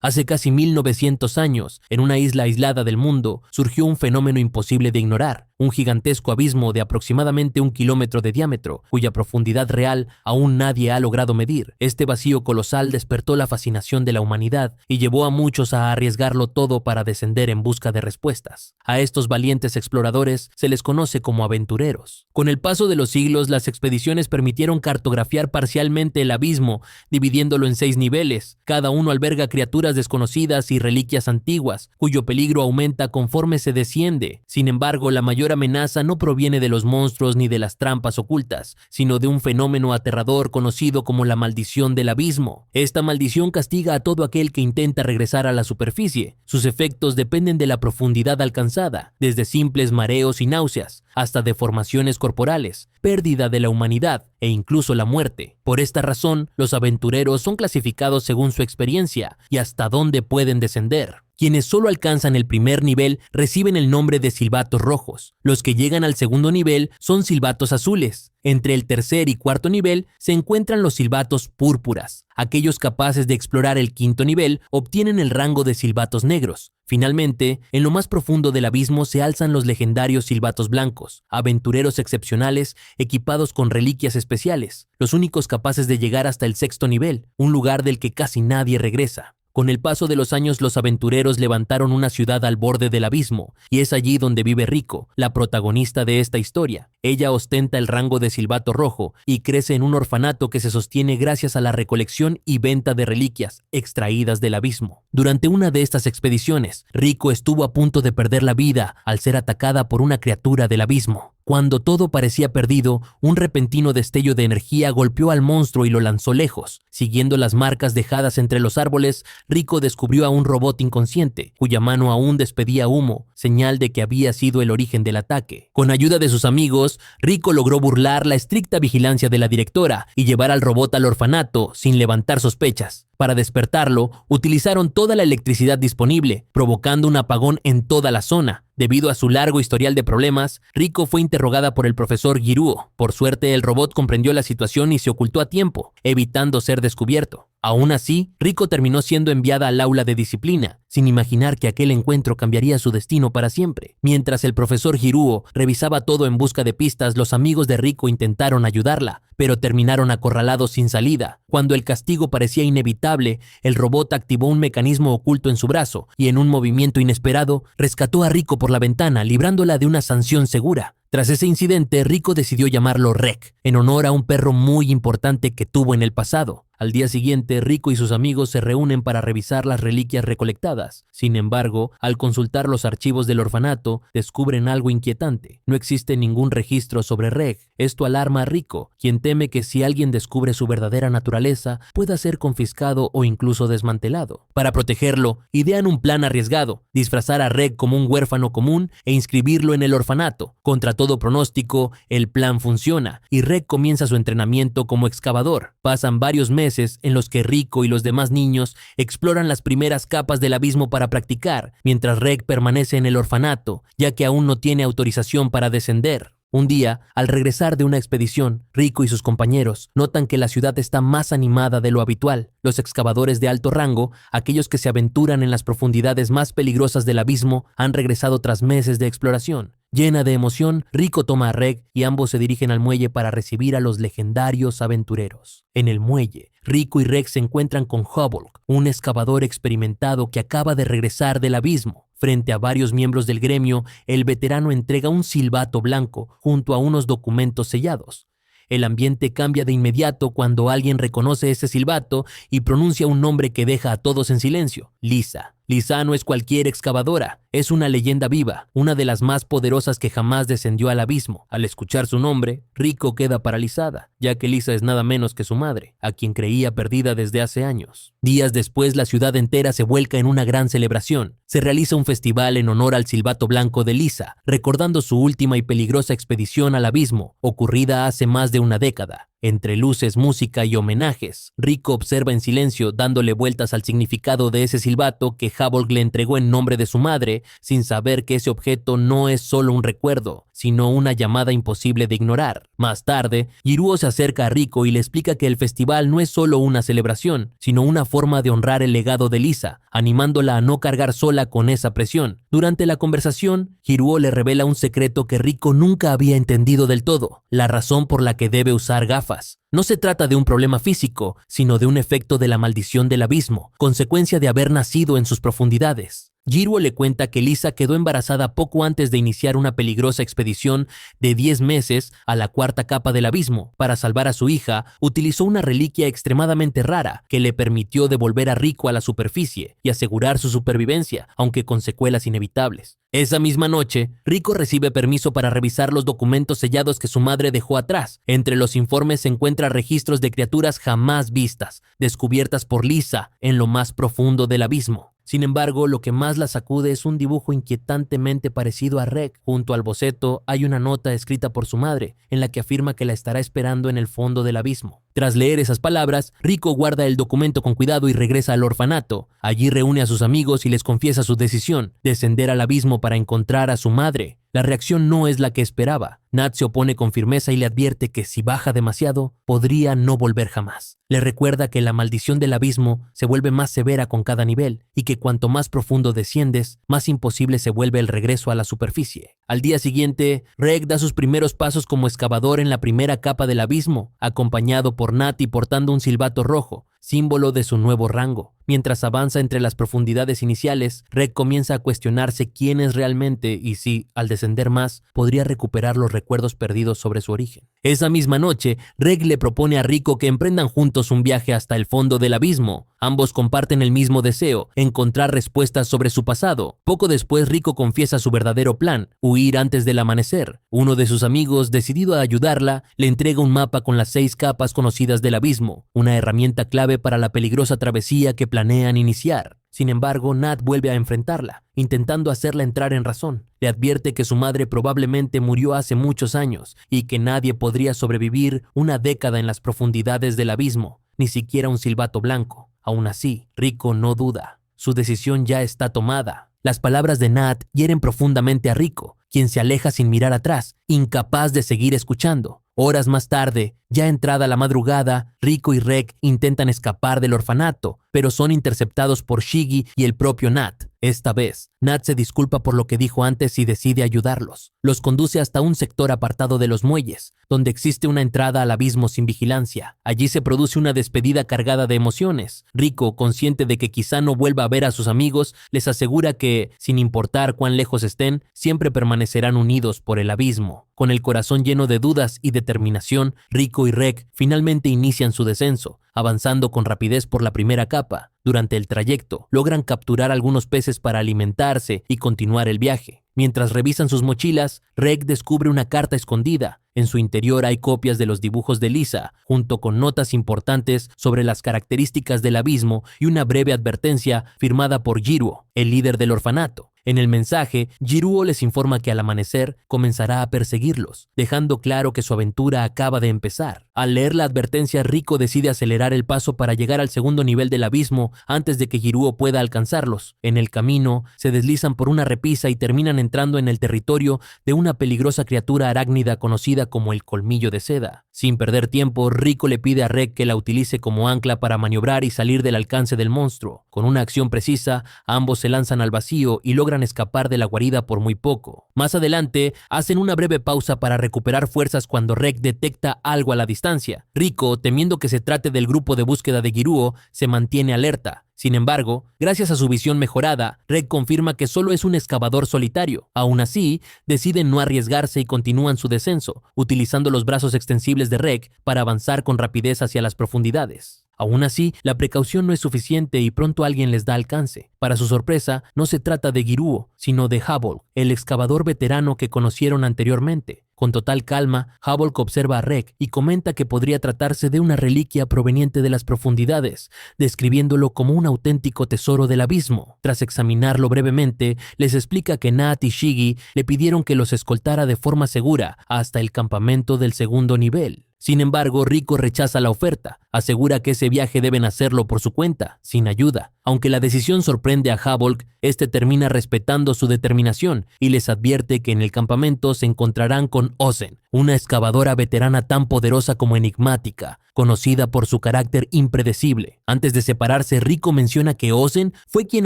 Hace casi 1900 años, en una isla aislada del mundo, surgió un fenómeno imposible de ignorar, un gigantesco abismo de aproximadamente 1 kilómetro de diámetro, cuya profundidad real aún nadie ha logrado medir. Este vacío colosal despertó la fascinación de la humanidad y llevó a muchos a arriesgarlo todo para descender en busca de respuestas. A estos valientes exploradores se les conoce como aventureros. Con el paso de los siglos, las expediciones permitieron cartografiar parcialmente el abismo, dividiéndolo en 6 niveles. Cada uno alberga criaturas desconocidas y reliquias antiguas, cuyo peligro aumenta conforme se desciende. Sin embargo, la mayor amenaza no proviene de los monstruos ni de las trampas ocultas, sino de un fenómeno aterrador conocido como la maldición del abismo. Esta maldición castiga a todo aquel que intenta regresar a la superficie. Sus efectos dependen de la profundidad alcanzada, desde simples mareos y náuseas, hasta deformaciones corporales, pérdida de la humanidad e incluso la muerte. Por esta razón, los aventureros son clasificados según su experiencia y hasta dónde pueden descender. Quienes solo alcanzan el primer nivel reciben el nombre de silbatos rojos. Los que llegan al segundo nivel son silbatos azules. Entre el tercer y cuarto nivel se encuentran los silbatos púrpuras. Aquellos capaces de explorar el quinto nivel obtienen el rango de silbatos negros. Finalmente, en lo más profundo del abismo se alzan los legendarios silbatos blancos, aventureros excepcionales equipados con reliquias especiales, los únicos capaces de llegar hasta el sexto nivel, un lugar del que casi nadie regresa. Con el paso de los años, los aventureros levantaron una ciudad al borde del abismo, y es allí donde vive Rico, la protagonista de esta historia. Ella ostenta el rango de silbato rojo y crece en un orfanato que se sostiene gracias a la recolección y venta de reliquias extraídas del abismo. Durante una de estas expediciones, Rico estuvo a punto de perder la vida al ser atacada por una criatura del abismo. Cuando todo parecía perdido, un repentino destello de energía golpeó al monstruo y lo lanzó lejos. Siguiendo las marcas dejadas entre los árboles, Rico descubrió a un robot inconsciente, cuya mano aún despedía humo, señal de que había sido el origen del ataque. Con ayuda de sus amigos, Rico logró burlar la estricta vigilancia de la directora y llevar al robot al orfanato sin levantar sospechas. Para despertarlo, utilizaron toda la electricidad disponible, provocando un apagón en toda la zona. Debido a su largo historial de problemas, Rico fue interrogada por el profesor Giruo. Por suerte, el robot comprendió la situación y se ocultó a tiempo, evitando ser descubierto. Aún así, Rico terminó siendo enviada al aula de disciplina, sin imaginar que aquel encuentro cambiaría su destino para siempre. Mientras el profesor Giruo revisaba todo en busca de pistas, los amigos de Rico intentaron ayudarla, pero terminaron acorralados sin salida. Cuando el castigo parecía inevitable, el robot activó un mecanismo oculto en su brazo y en un movimiento inesperado, rescató a Rico por la ventana, librándola de una sanción segura. Tras ese incidente, Rico decidió llamarlo Rek, en honor a un perro muy importante que tuvo en el pasado. Al día siguiente, Rico y sus amigos se reúnen para revisar las reliquias recolectadas. Sin embargo, al consultar los archivos del orfanato, descubren algo inquietante. No existe ningún registro sobre Rek. Esto alarma a Rico, quien teme que si alguien descubre su verdadera naturaleza, pueda ser confiscado o incluso desmantelado. Para protegerlo, idean un plan arriesgado: disfrazar a Rek como un huérfano común e inscribirlo en el orfanato. Contra todo pronóstico, el plan funciona y Rek comienza su entrenamiento como excavador. Pasan varios meses en los que Rico y los demás niños exploran las primeras capas del abismo para practicar, mientras Rek permanece en el orfanato, ya que aún no tiene autorización para descender. Un día, al regresar de una expedición, Rico y sus compañeros notan que la ciudad está más animada de lo habitual. Los excavadores de alto rango, aquellos que se aventuran en las profundidades más peligrosas del abismo, han regresado tras meses de exploración. Llena de emoción, Rico toma a Rek y ambos se dirigen al muelle para recibir a los legendarios aventureros. En el muelle, Rico y Rek se encuentran con Hubble, un excavador experimentado que acaba de regresar del abismo. Frente a varios miembros del gremio, el veterano entrega un silbato blanco junto a unos documentos sellados. El ambiente cambia de inmediato cuando alguien reconoce ese silbato y pronuncia un nombre que deja a todos en silencio: Lisa. Lisa no es cualquier excavadora, es una leyenda viva, una de las más poderosas que jamás descendió al abismo. Al escuchar su nombre, Rico queda paralizada, ya que Lisa es nada menos que su madre, a quien creía perdida desde hace años. Días después, la ciudad entera se vuelca en una gran celebración. Se realiza un festival en honor al silbato blanco de Lisa, recordando su última y peligrosa expedición al abismo, ocurrida hace más de una década. Entre luces, música y homenajes, Rico observa en silencio, dándole vueltas al significado de ese silbato que Havok le entregó en nombre de su madre, sin saber que ese objeto no es solo un recuerdo, sino una llamada imposible de ignorar. Más tarde, Jiruo se acerca a Rico y le explica que el festival no es solo una celebración, sino una forma de honrar el legado de Lisa, animándola a no cargar sola con esa presión. Durante la conversación, Jiruo le revela un secreto que Rico nunca había entendido del todo, la razón por la que debe usar gafas. No se trata de un problema físico, sino de un efecto de la maldición del abismo, consecuencia de haber nacido en sus profundidades. Jiruo le cuenta que Lisa quedó embarazada poco antes de iniciar una peligrosa expedición de 10 meses a la cuarta capa del abismo. Para salvar a su hija, utilizó una reliquia extremadamente rara que le permitió devolver a Rico a la superficie y asegurar su supervivencia, aunque con secuelas inevitables. Esa misma noche, Rico recibe permiso para revisar los documentos sellados que su madre dejó atrás. Entre los informes se encuentran registros de criaturas jamás vistas, descubiertas por Lisa en lo más profundo del abismo. Sin embargo, lo que más la sacude es un dibujo inquietantemente parecido a Reg. Junto al boceto hay una nota escrita por su madre, en la que afirma que la estará esperando en el fondo del abismo. Tras leer esas palabras, Rico guarda el documento con cuidado y regresa al orfanato. Allí reúne a sus amigos y les confiesa su decisión, descender al abismo para encontrar a su madre. La reacción no es la que esperaba. Nat se opone con firmeza y le advierte que si baja demasiado, podría no volver jamás. Le recuerda que la maldición del abismo se vuelve más severa con cada nivel y que cuanto más profundo desciendes, más imposible se vuelve el regreso a la superficie. Al día siguiente, Reg da sus primeros pasos como excavador en la primera capa del abismo, acompañado por Nat y portando un silbato rojo, símbolo de su nuevo rango. Mientras avanza entre las profundidades iniciales, Reg comienza a cuestionarse quién es realmente y si, al descender más, podría recuperar los recuerdos perdidos sobre su origen. Esa misma noche, Reg le propone a Rico que emprendan juntos un viaje hasta el fondo del abismo. Ambos comparten el mismo deseo, encontrar respuestas sobre su pasado. Poco después, Rico confiesa su verdadero plan, huir antes del amanecer. Uno de sus amigos, decidido a ayudarla, le entrega un mapa con las 6 capas conocidas del abismo, una herramienta clave para la peligrosa travesía que planean iniciar. Sin embargo, Nat vuelve a enfrentarla, intentando hacerla entrar en razón. Le advierte que su madre probablemente murió hace muchos años y que nadie podría sobrevivir una década en las profundidades del abismo, ni siquiera un silbato blanco. Aún así, Rico no duda. Su decisión ya está tomada. Las palabras de Nat hieren profundamente a Rico, quien se aleja sin mirar atrás, incapaz de seguir escuchando. Horas más tarde, ya entrada la madrugada, Rico y Reg intentan escapar del orfanato, pero son interceptados por Shiggy y el propio Nat. Esta vez, Nat se disculpa por lo que dijo antes y decide ayudarlos. Los conduce hasta un sector apartado de los muelles, donde existe una entrada al abismo sin vigilancia. Allí se produce una despedida cargada de emociones. Rico, consciente de que quizá no vuelva a ver a sus amigos, les asegura que, sin importar cuán lejos estén, siempre permanecerán unidos por el abismo. Con el corazón lleno de dudas y determinación, Rico y Reg finalmente inician su descenso, avanzando con rapidez por la primera capa. Durante el trayecto, logran capturar algunos peces para alimentarse y continuar el viaje. Mientras revisan sus mochilas, Reg descubre una carta escondida. En su interior hay copias de los dibujos de Lisa, junto con notas importantes sobre las características del abismo y una breve advertencia firmada por Jiruo, el líder del orfanato. En el mensaje, Jiruo les informa que al amanecer comenzará a perseguirlos, dejando claro que su aventura acaba de empezar. Al leer la advertencia, Rico decide acelerar el paso para llegar al segundo nivel del abismo antes de que Jiruo pueda alcanzarlos. En el camino, se deslizan por una repisa y terminan entrando en el territorio de una peligrosa criatura arácnida conocida como el colmillo de seda. Sin perder tiempo, Rico le pide a Reg que la utilice como ancla para maniobrar y salir del alcance del monstruo. Con una acción precisa, ambos se lanzan al vacío y logran escapar de la guarida por muy poco. Más adelante, hacen una breve pausa para recuperar fuerzas cuando Reg detecta algo a la distancia. Rico, temiendo que se trate del grupo de búsqueda de Jiruo, se mantiene alerta. Sin embargo, gracias a su visión mejorada, Reg confirma que solo es un excavador solitario. Aún así, deciden no arriesgarse y continúan su descenso, utilizando los brazos extensibles de Reg para avanzar con rapidez hacia las profundidades. Aún así, la precaución no es suficiente y pronto alguien les da alcance. Para su sorpresa, no se trata de Jiruo, sino de Havok, el excavador veterano que conocieron anteriormente. Con total calma, Havok observa a Reg y comenta que podría tratarse de una reliquia proveniente de las profundidades, describiéndolo como un auténtico tesoro del abismo. Tras examinarlo brevemente, les explica que Nat y Shiggy le pidieron que los escoltara de forma segura hasta el campamento del segundo nivel. Sin embargo, Rico rechaza la oferta, asegura que ese viaje deben hacerlo por su cuenta, sin ayuda. Aunque la decisión sorprende a Havok, este termina respetando su determinación y les advierte que en el campamento se encontrarán con Ozen, una excavadora veterana tan poderosa como enigmática, conocida por su carácter impredecible. Antes de separarse, Rico menciona que Ozen fue quien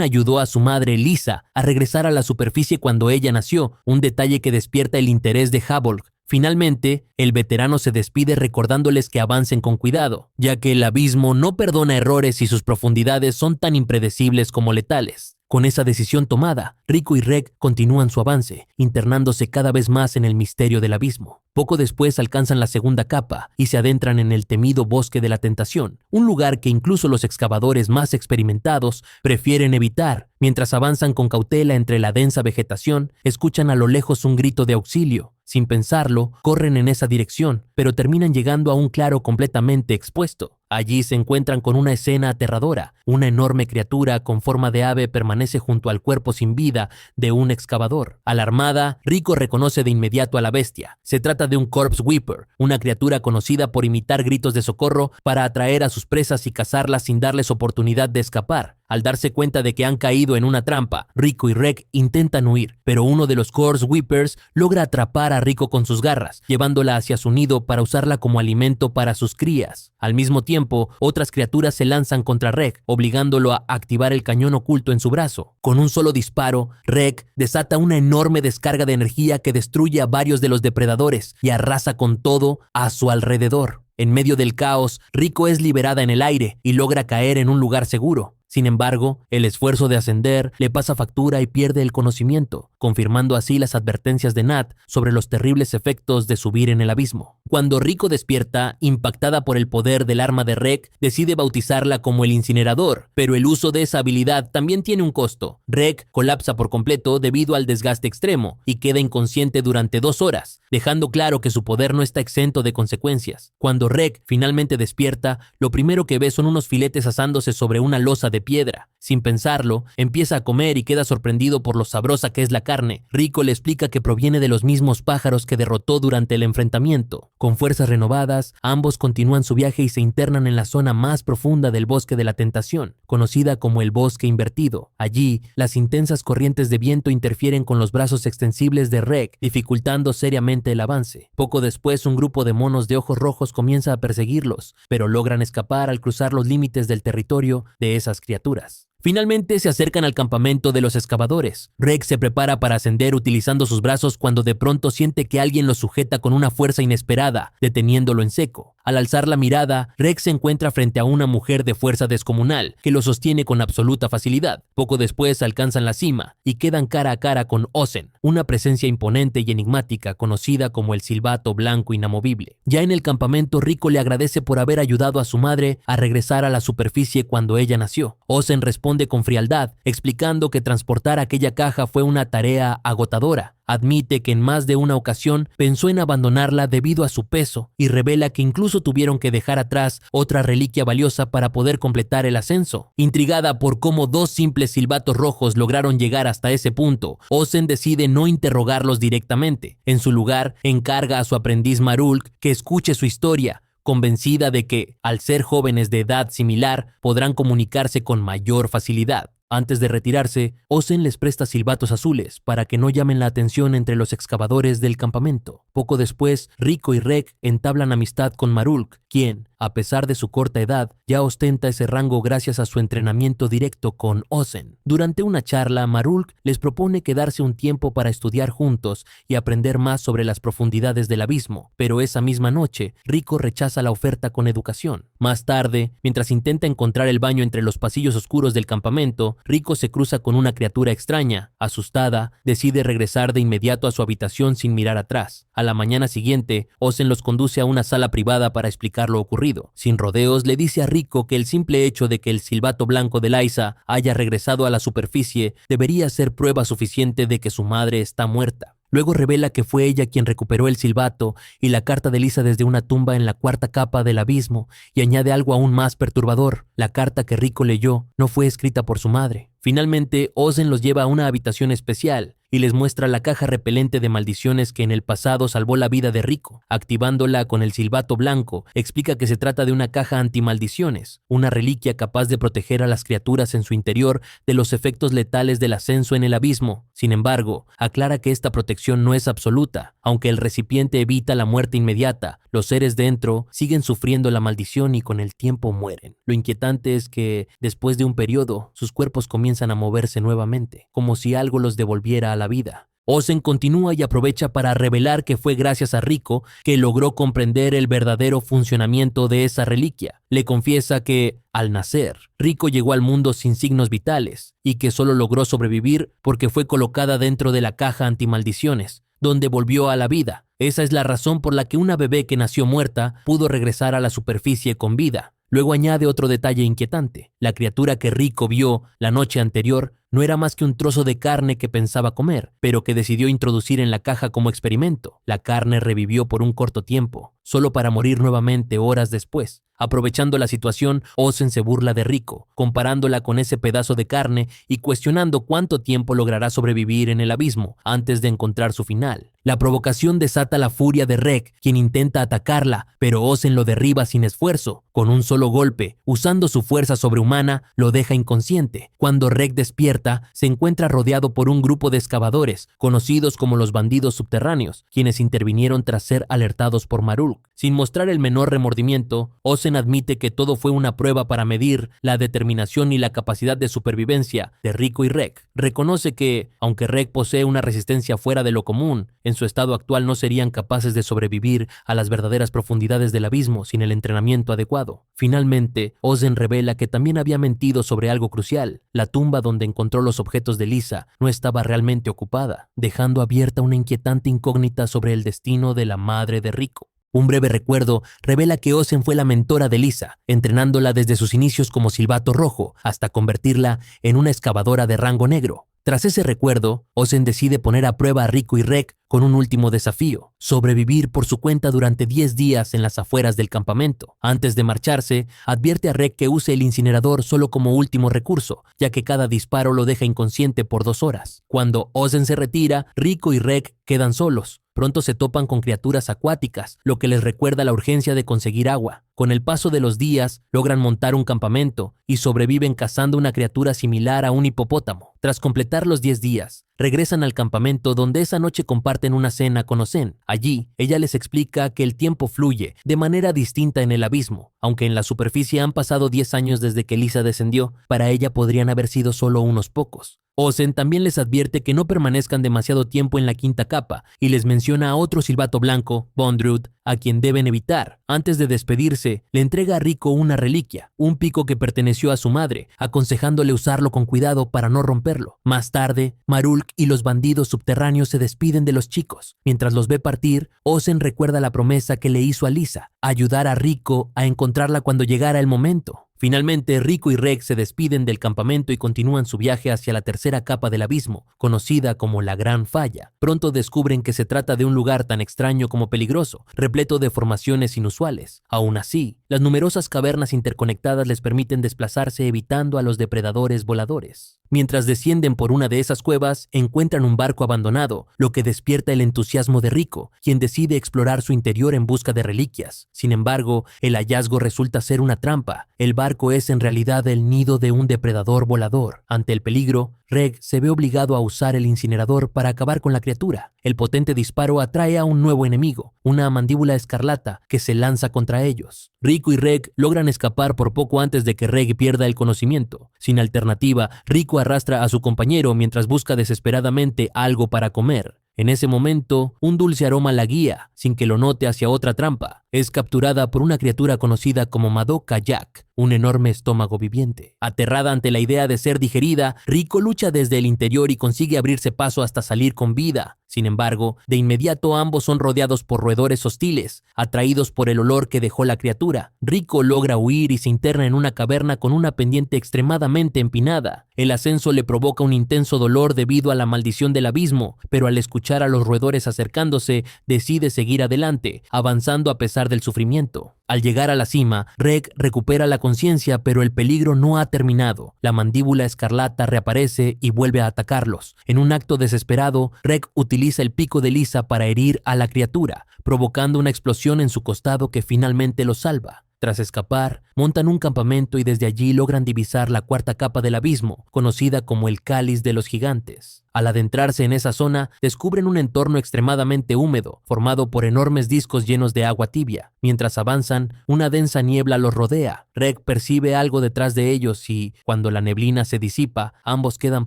ayudó a su madre Lisa a regresar a la superficie cuando ella nació, un detalle que despierta el interés de Havok. Finalmente, el veterano se despide recordándoles que avancen con cuidado, ya que el abismo no perdona errores y sus profundidades son tan impredecibles como letales. Con esa decisión tomada, Rico y Reg continúan su avance, internándose cada vez más en el misterio del abismo. Poco después alcanzan la segunda capa y se adentran en el temido Bosque de la Tentación, un lugar que incluso los excavadores más experimentados prefieren evitar. Mientras avanzan con cautela entre la densa vegetación, escuchan a lo lejos un grito de auxilio. Sin pensarlo, corren en esa dirección, pero terminan llegando a un claro completamente expuesto. Allí se encuentran con una escena aterradora. Una enorme criatura con forma de ave permanece junto al cuerpo sin vida de un excavador. Alarmada, Rico reconoce de inmediato a la bestia. Se trata de un Corpse Weeper, una criatura conocida por imitar gritos de socorro para atraer a sus presas y cazarlas sin darles oportunidad de escapar. Al darse cuenta de que han caído en una trampa, Rico y Reg intentan huir, pero uno de los Corpse Weepers logra atrapar a Rico con sus garras, llevándola hacia su nido para usarla como alimento para sus crías. Al mismo tiempo, otras criaturas se lanzan contra Reg, obligándolo a activar el cañón oculto en su brazo. Con un solo disparo, Reg desata una enorme descarga de energía que destruye a varios de los depredadores y arrasa con todo a su alrededor. En medio del caos, Rico es liberada en el aire y logra caer en un lugar seguro. Sin embargo, el esfuerzo de ascender le pasa factura y pierde el conocimiento, confirmando así las advertencias de Nat sobre los terribles efectos de subir en el abismo. Cuando Rico despierta, impactada por el poder del arma de Reg, decide bautizarla como el incinerador, pero el uso de esa habilidad también tiene un costo. Reg colapsa por completo debido al desgaste extremo y queda inconsciente durante 2 horas, dejando claro que su poder no está exento de consecuencias. Cuando Reg finalmente despierta, lo primero que ve son unos filetes asándose sobre una losa de piedra. Sin pensarlo, empieza a comer y queda sorprendido por lo sabrosa que es la carne. Rico le explica que proviene de los mismos pájaros que derrotó durante el enfrentamiento. Con fuerzas renovadas, ambos continúan su viaje y se internan en la zona más profunda del Bosque de la Tentación, conocida como el Bosque Invertido. Allí, las intensas corrientes de viento interfieren con los brazos extensibles de Reg, dificultando seriamente el avance. Poco después, un grupo de monos de ojos rojos comienza a perseguirlos, pero logran escapar al cruzar los límites del territorio de esas criaturas. Finalmente se acercan al campamento de los excavadores. Reg se prepara para ascender utilizando sus brazos cuando de pronto siente que alguien lo sujeta con una fuerza inesperada, deteniéndolo en seco. Al alzar la mirada, Reg se encuentra frente a una mujer de fuerza descomunal que lo sostiene con absoluta facilidad. Poco después alcanzan la cima y quedan cara a cara con Ozen, una presencia imponente y enigmática conocida como el Silbato Blanco Inamovible. Ya en el campamento, Rico le agradece por haber ayudado a su madre a regresar a la superficie cuando ella nació. Ozen responde con frialdad, explicando que transportar aquella caja fue una tarea agotadora. Admite que en más de una ocasión pensó en abandonarla debido a su peso y revela que incluso tuvieron que dejar atrás otra reliquia valiosa para poder completar el ascenso. Intrigada por cómo 2 simples silbatos rojos lograron llegar hasta ese punto, Ozen decide no interrogarlos directamente. En su lugar, encarga a su aprendiz Marulk que escuche su historia, convencida de que, al ser jóvenes de edad similar, podrán comunicarse con mayor facilidad. Antes de retirarse, Ozen les presta silbatos azules para que no llamen la atención entre los excavadores del campamento. Poco después, Rico y Reg entablan amistad con Marulk, quien, a pesar de su corta edad, ya ostenta ese rango gracias a su entrenamiento directo con Ozen. Durante una charla, Marulk les propone quedarse un tiempo para estudiar juntos y aprender más sobre las profundidades del abismo, pero esa misma noche, Rico rechaza la oferta con educación. Más tarde, mientras intenta encontrar el baño entre los pasillos oscuros del campamento, Rico se cruza con una criatura extraña. Asustada, decide regresar de inmediato a su habitación sin mirar atrás. A la mañana siguiente, Ozen los conduce a una sala privada para explicar lo ocurrido. Sin rodeos, le dice a Rico que el simple hecho de que el silbato blanco de Liza haya regresado a la superficie debería ser prueba suficiente de que su madre está muerta. Luego revela que fue ella quien recuperó el silbato y la carta de Lisa desde una tumba en la 4ª capa del abismo, y añade algo aún más perturbador: la carta que Rico leyó no fue escrita por su madre. Finalmente, Ozen los lleva a una habitación especial y les muestra la caja repelente de maldiciones que en el pasado salvó la vida de Rico. Activándola con el silbato blanco, explica que se trata de una caja antimaldiciones, una reliquia capaz de proteger a las criaturas en su interior de los efectos letales del ascenso en el abismo. Sin embargo, aclara que esta protección no es absoluta. Aunque el recipiente evita la muerte inmediata, los seres dentro siguen sufriendo la maldición y con el tiempo mueren. Lo inquietante es que, después de un periodo, sus cuerpos comienzan a moverse nuevamente, como si algo los devolviera a la vida. Ozen continúa y aprovecha para revelar que fue gracias a Rico que logró comprender el verdadero funcionamiento de esa reliquia. Le confiesa que, al nacer, Rico llegó al mundo sin signos vitales y que solo logró sobrevivir porque fue colocada dentro de la caja antimaldiciones, donde volvió a la vida. Esa es la razón por la que una bebé que nació muerta pudo regresar a la superficie con vida. Luego añade otro detalle inquietante. La criatura que Rico vio la noche anterior no era más que un trozo de carne que pensaba comer, pero que decidió introducir en la caja como experimento. La carne revivió por un corto tiempo, solo para morir nuevamente horas después. Aprovechando la situación, Ozen se burla de Rico, comparándola con ese pedazo de carne y cuestionando cuánto tiempo logrará sobrevivir en el abismo antes de encontrar su final. La provocación desata la furia de Reg, quien intenta atacarla, pero Ozen lo derriba sin esfuerzo. Con un solo golpe, usando su fuerza sobrehumana, lo deja inconsciente. Cuando Reg despierta, se encuentra rodeado por un grupo de excavadores, conocidos como los bandidos subterráneos, quienes intervinieron tras ser alertados por Marulk. Sin mostrar el menor remordimiento, Ozen admite que todo fue una prueba para medir la determinación y la capacidad de supervivencia de Rico y Reg. Reconoce que, aunque Reg posee una resistencia fuera de lo común, en su estado actual no serían capaces de sobrevivir a las verdaderas profundidades del abismo sin el entrenamiento adecuado. Finalmente, Ozen revela que también había mentido sobre algo crucial. La tumba donde encontró los objetos de Lisa no estaba realmente ocupada, dejando abierta una inquietante incógnita sobre el destino de la madre de Rico. Un breve recuerdo revela que Ozen fue la mentora de Lisa, entrenándola desde sus inicios como silbato rojo hasta convertirla en una excavadora de rango negro. Tras ese recuerdo, Ozen decide poner a prueba a Rico y Reg con un último desafío: sobrevivir por su cuenta durante 10 días en las afueras del campamento. Antes de marcharse, advierte a Reg que use el incinerador solo como último recurso, ya que cada disparo lo deja inconsciente por 2 horas. Cuando Ozen se retira, Rico y Reg quedan solos. Pronto se topan con criaturas acuáticas, lo que les recuerda la urgencia de conseguir agua. Con el paso de los días, logran montar un campamento y sobreviven cazando una criatura similar a un hipopótamo. Tras completar los 10 días, regresan al campamento donde esa noche comparten una cena con Ozen. Allí, ella les explica que el tiempo fluye de manera distinta en el abismo. Aunque en la superficie han pasado 10 años desde que Lisa descendió, para ella podrían haber sido solo unos pocos. Ozen también les advierte que no permanezcan demasiado tiempo en la quinta capa y les menciona a otro silbato blanco, Bondrewd, a quien deben evitar. Antes de despedirse, le entrega a Rico una reliquia, un pico que perteneció a su madre, aconsejándole usarlo con cuidado para no romperlo. Más tarde, Marulk y los bandidos subterráneos se despiden de los chicos. Mientras los ve partir, Ozen recuerda la promesa que le hizo a Lisa: ayudar a Rico a encontrarla cuando llegara el momento. Finalmente, Rico y Reg se despiden del campamento y continúan su viaje hacia la tercera capa del abismo, conocida como la Gran Falla. Pronto descubren que se trata de un lugar tan extraño como peligroso, repleto de formaciones inusuales. Aún así, las numerosas cavernas interconectadas les permiten desplazarse evitando a los depredadores voladores. Mientras descienden por una de esas cuevas, encuentran un barco abandonado, lo que despierta el entusiasmo de Rico, quien decide explorar su interior en busca de reliquias. Sin embargo, el hallazgo resulta ser una trampa. El barco es en realidad el nido de un depredador volador. Ante el peligro, Reg se ve obligado a usar el incinerador para acabar con la criatura. El potente disparo atrae a un nuevo enemigo, una mandíbula escarlata que se lanza contra ellos. Rico y Reg logran escapar por poco antes de que Reg pierda el conocimiento. Sin alternativa, Rico arrastra a su compañero mientras busca desesperadamente algo para comer. En ese momento, un dulce aroma la guía, sin que lo note, hacia otra trampa. Es capturada por una criatura conocida como Madoka Jack, un enorme estómago viviente. Aterrada ante la idea de ser digerida, Rico lucha desde el interior y consigue abrirse paso hasta salir con vida. Sin embargo, de inmediato ambos son rodeados por roedores hostiles, atraídos por el olor que dejó la criatura. Rico logra huir y se interna en una caverna con una pendiente extremadamente empinada. El ascenso le provoca un intenso dolor debido a la maldición del abismo, pero al escuchar a los roedores acercándose, decide seguir adelante, avanzando a pesar pesar del sufrimiento. Al llegar a la cima, Reg recupera la conciencia, pero el peligro no ha terminado. La mandíbula escarlata reaparece y vuelve a atacarlos. En un acto desesperado, Reg utiliza el pico de Lisa para herir a la criatura, provocando una explosión en su costado que finalmente los salva. Tras escapar, montan un campamento y desde allí logran divisar la cuarta capa del abismo, conocida como el Cáliz de los Gigantes. Al adentrarse en esa zona, descubren un entorno extremadamente húmedo, formado por enormes discos llenos de agua tibia. Mientras avanzan, una densa niebla los rodea. Reg percibe algo detrás de ellos y, cuando la neblina se disipa, ambos quedan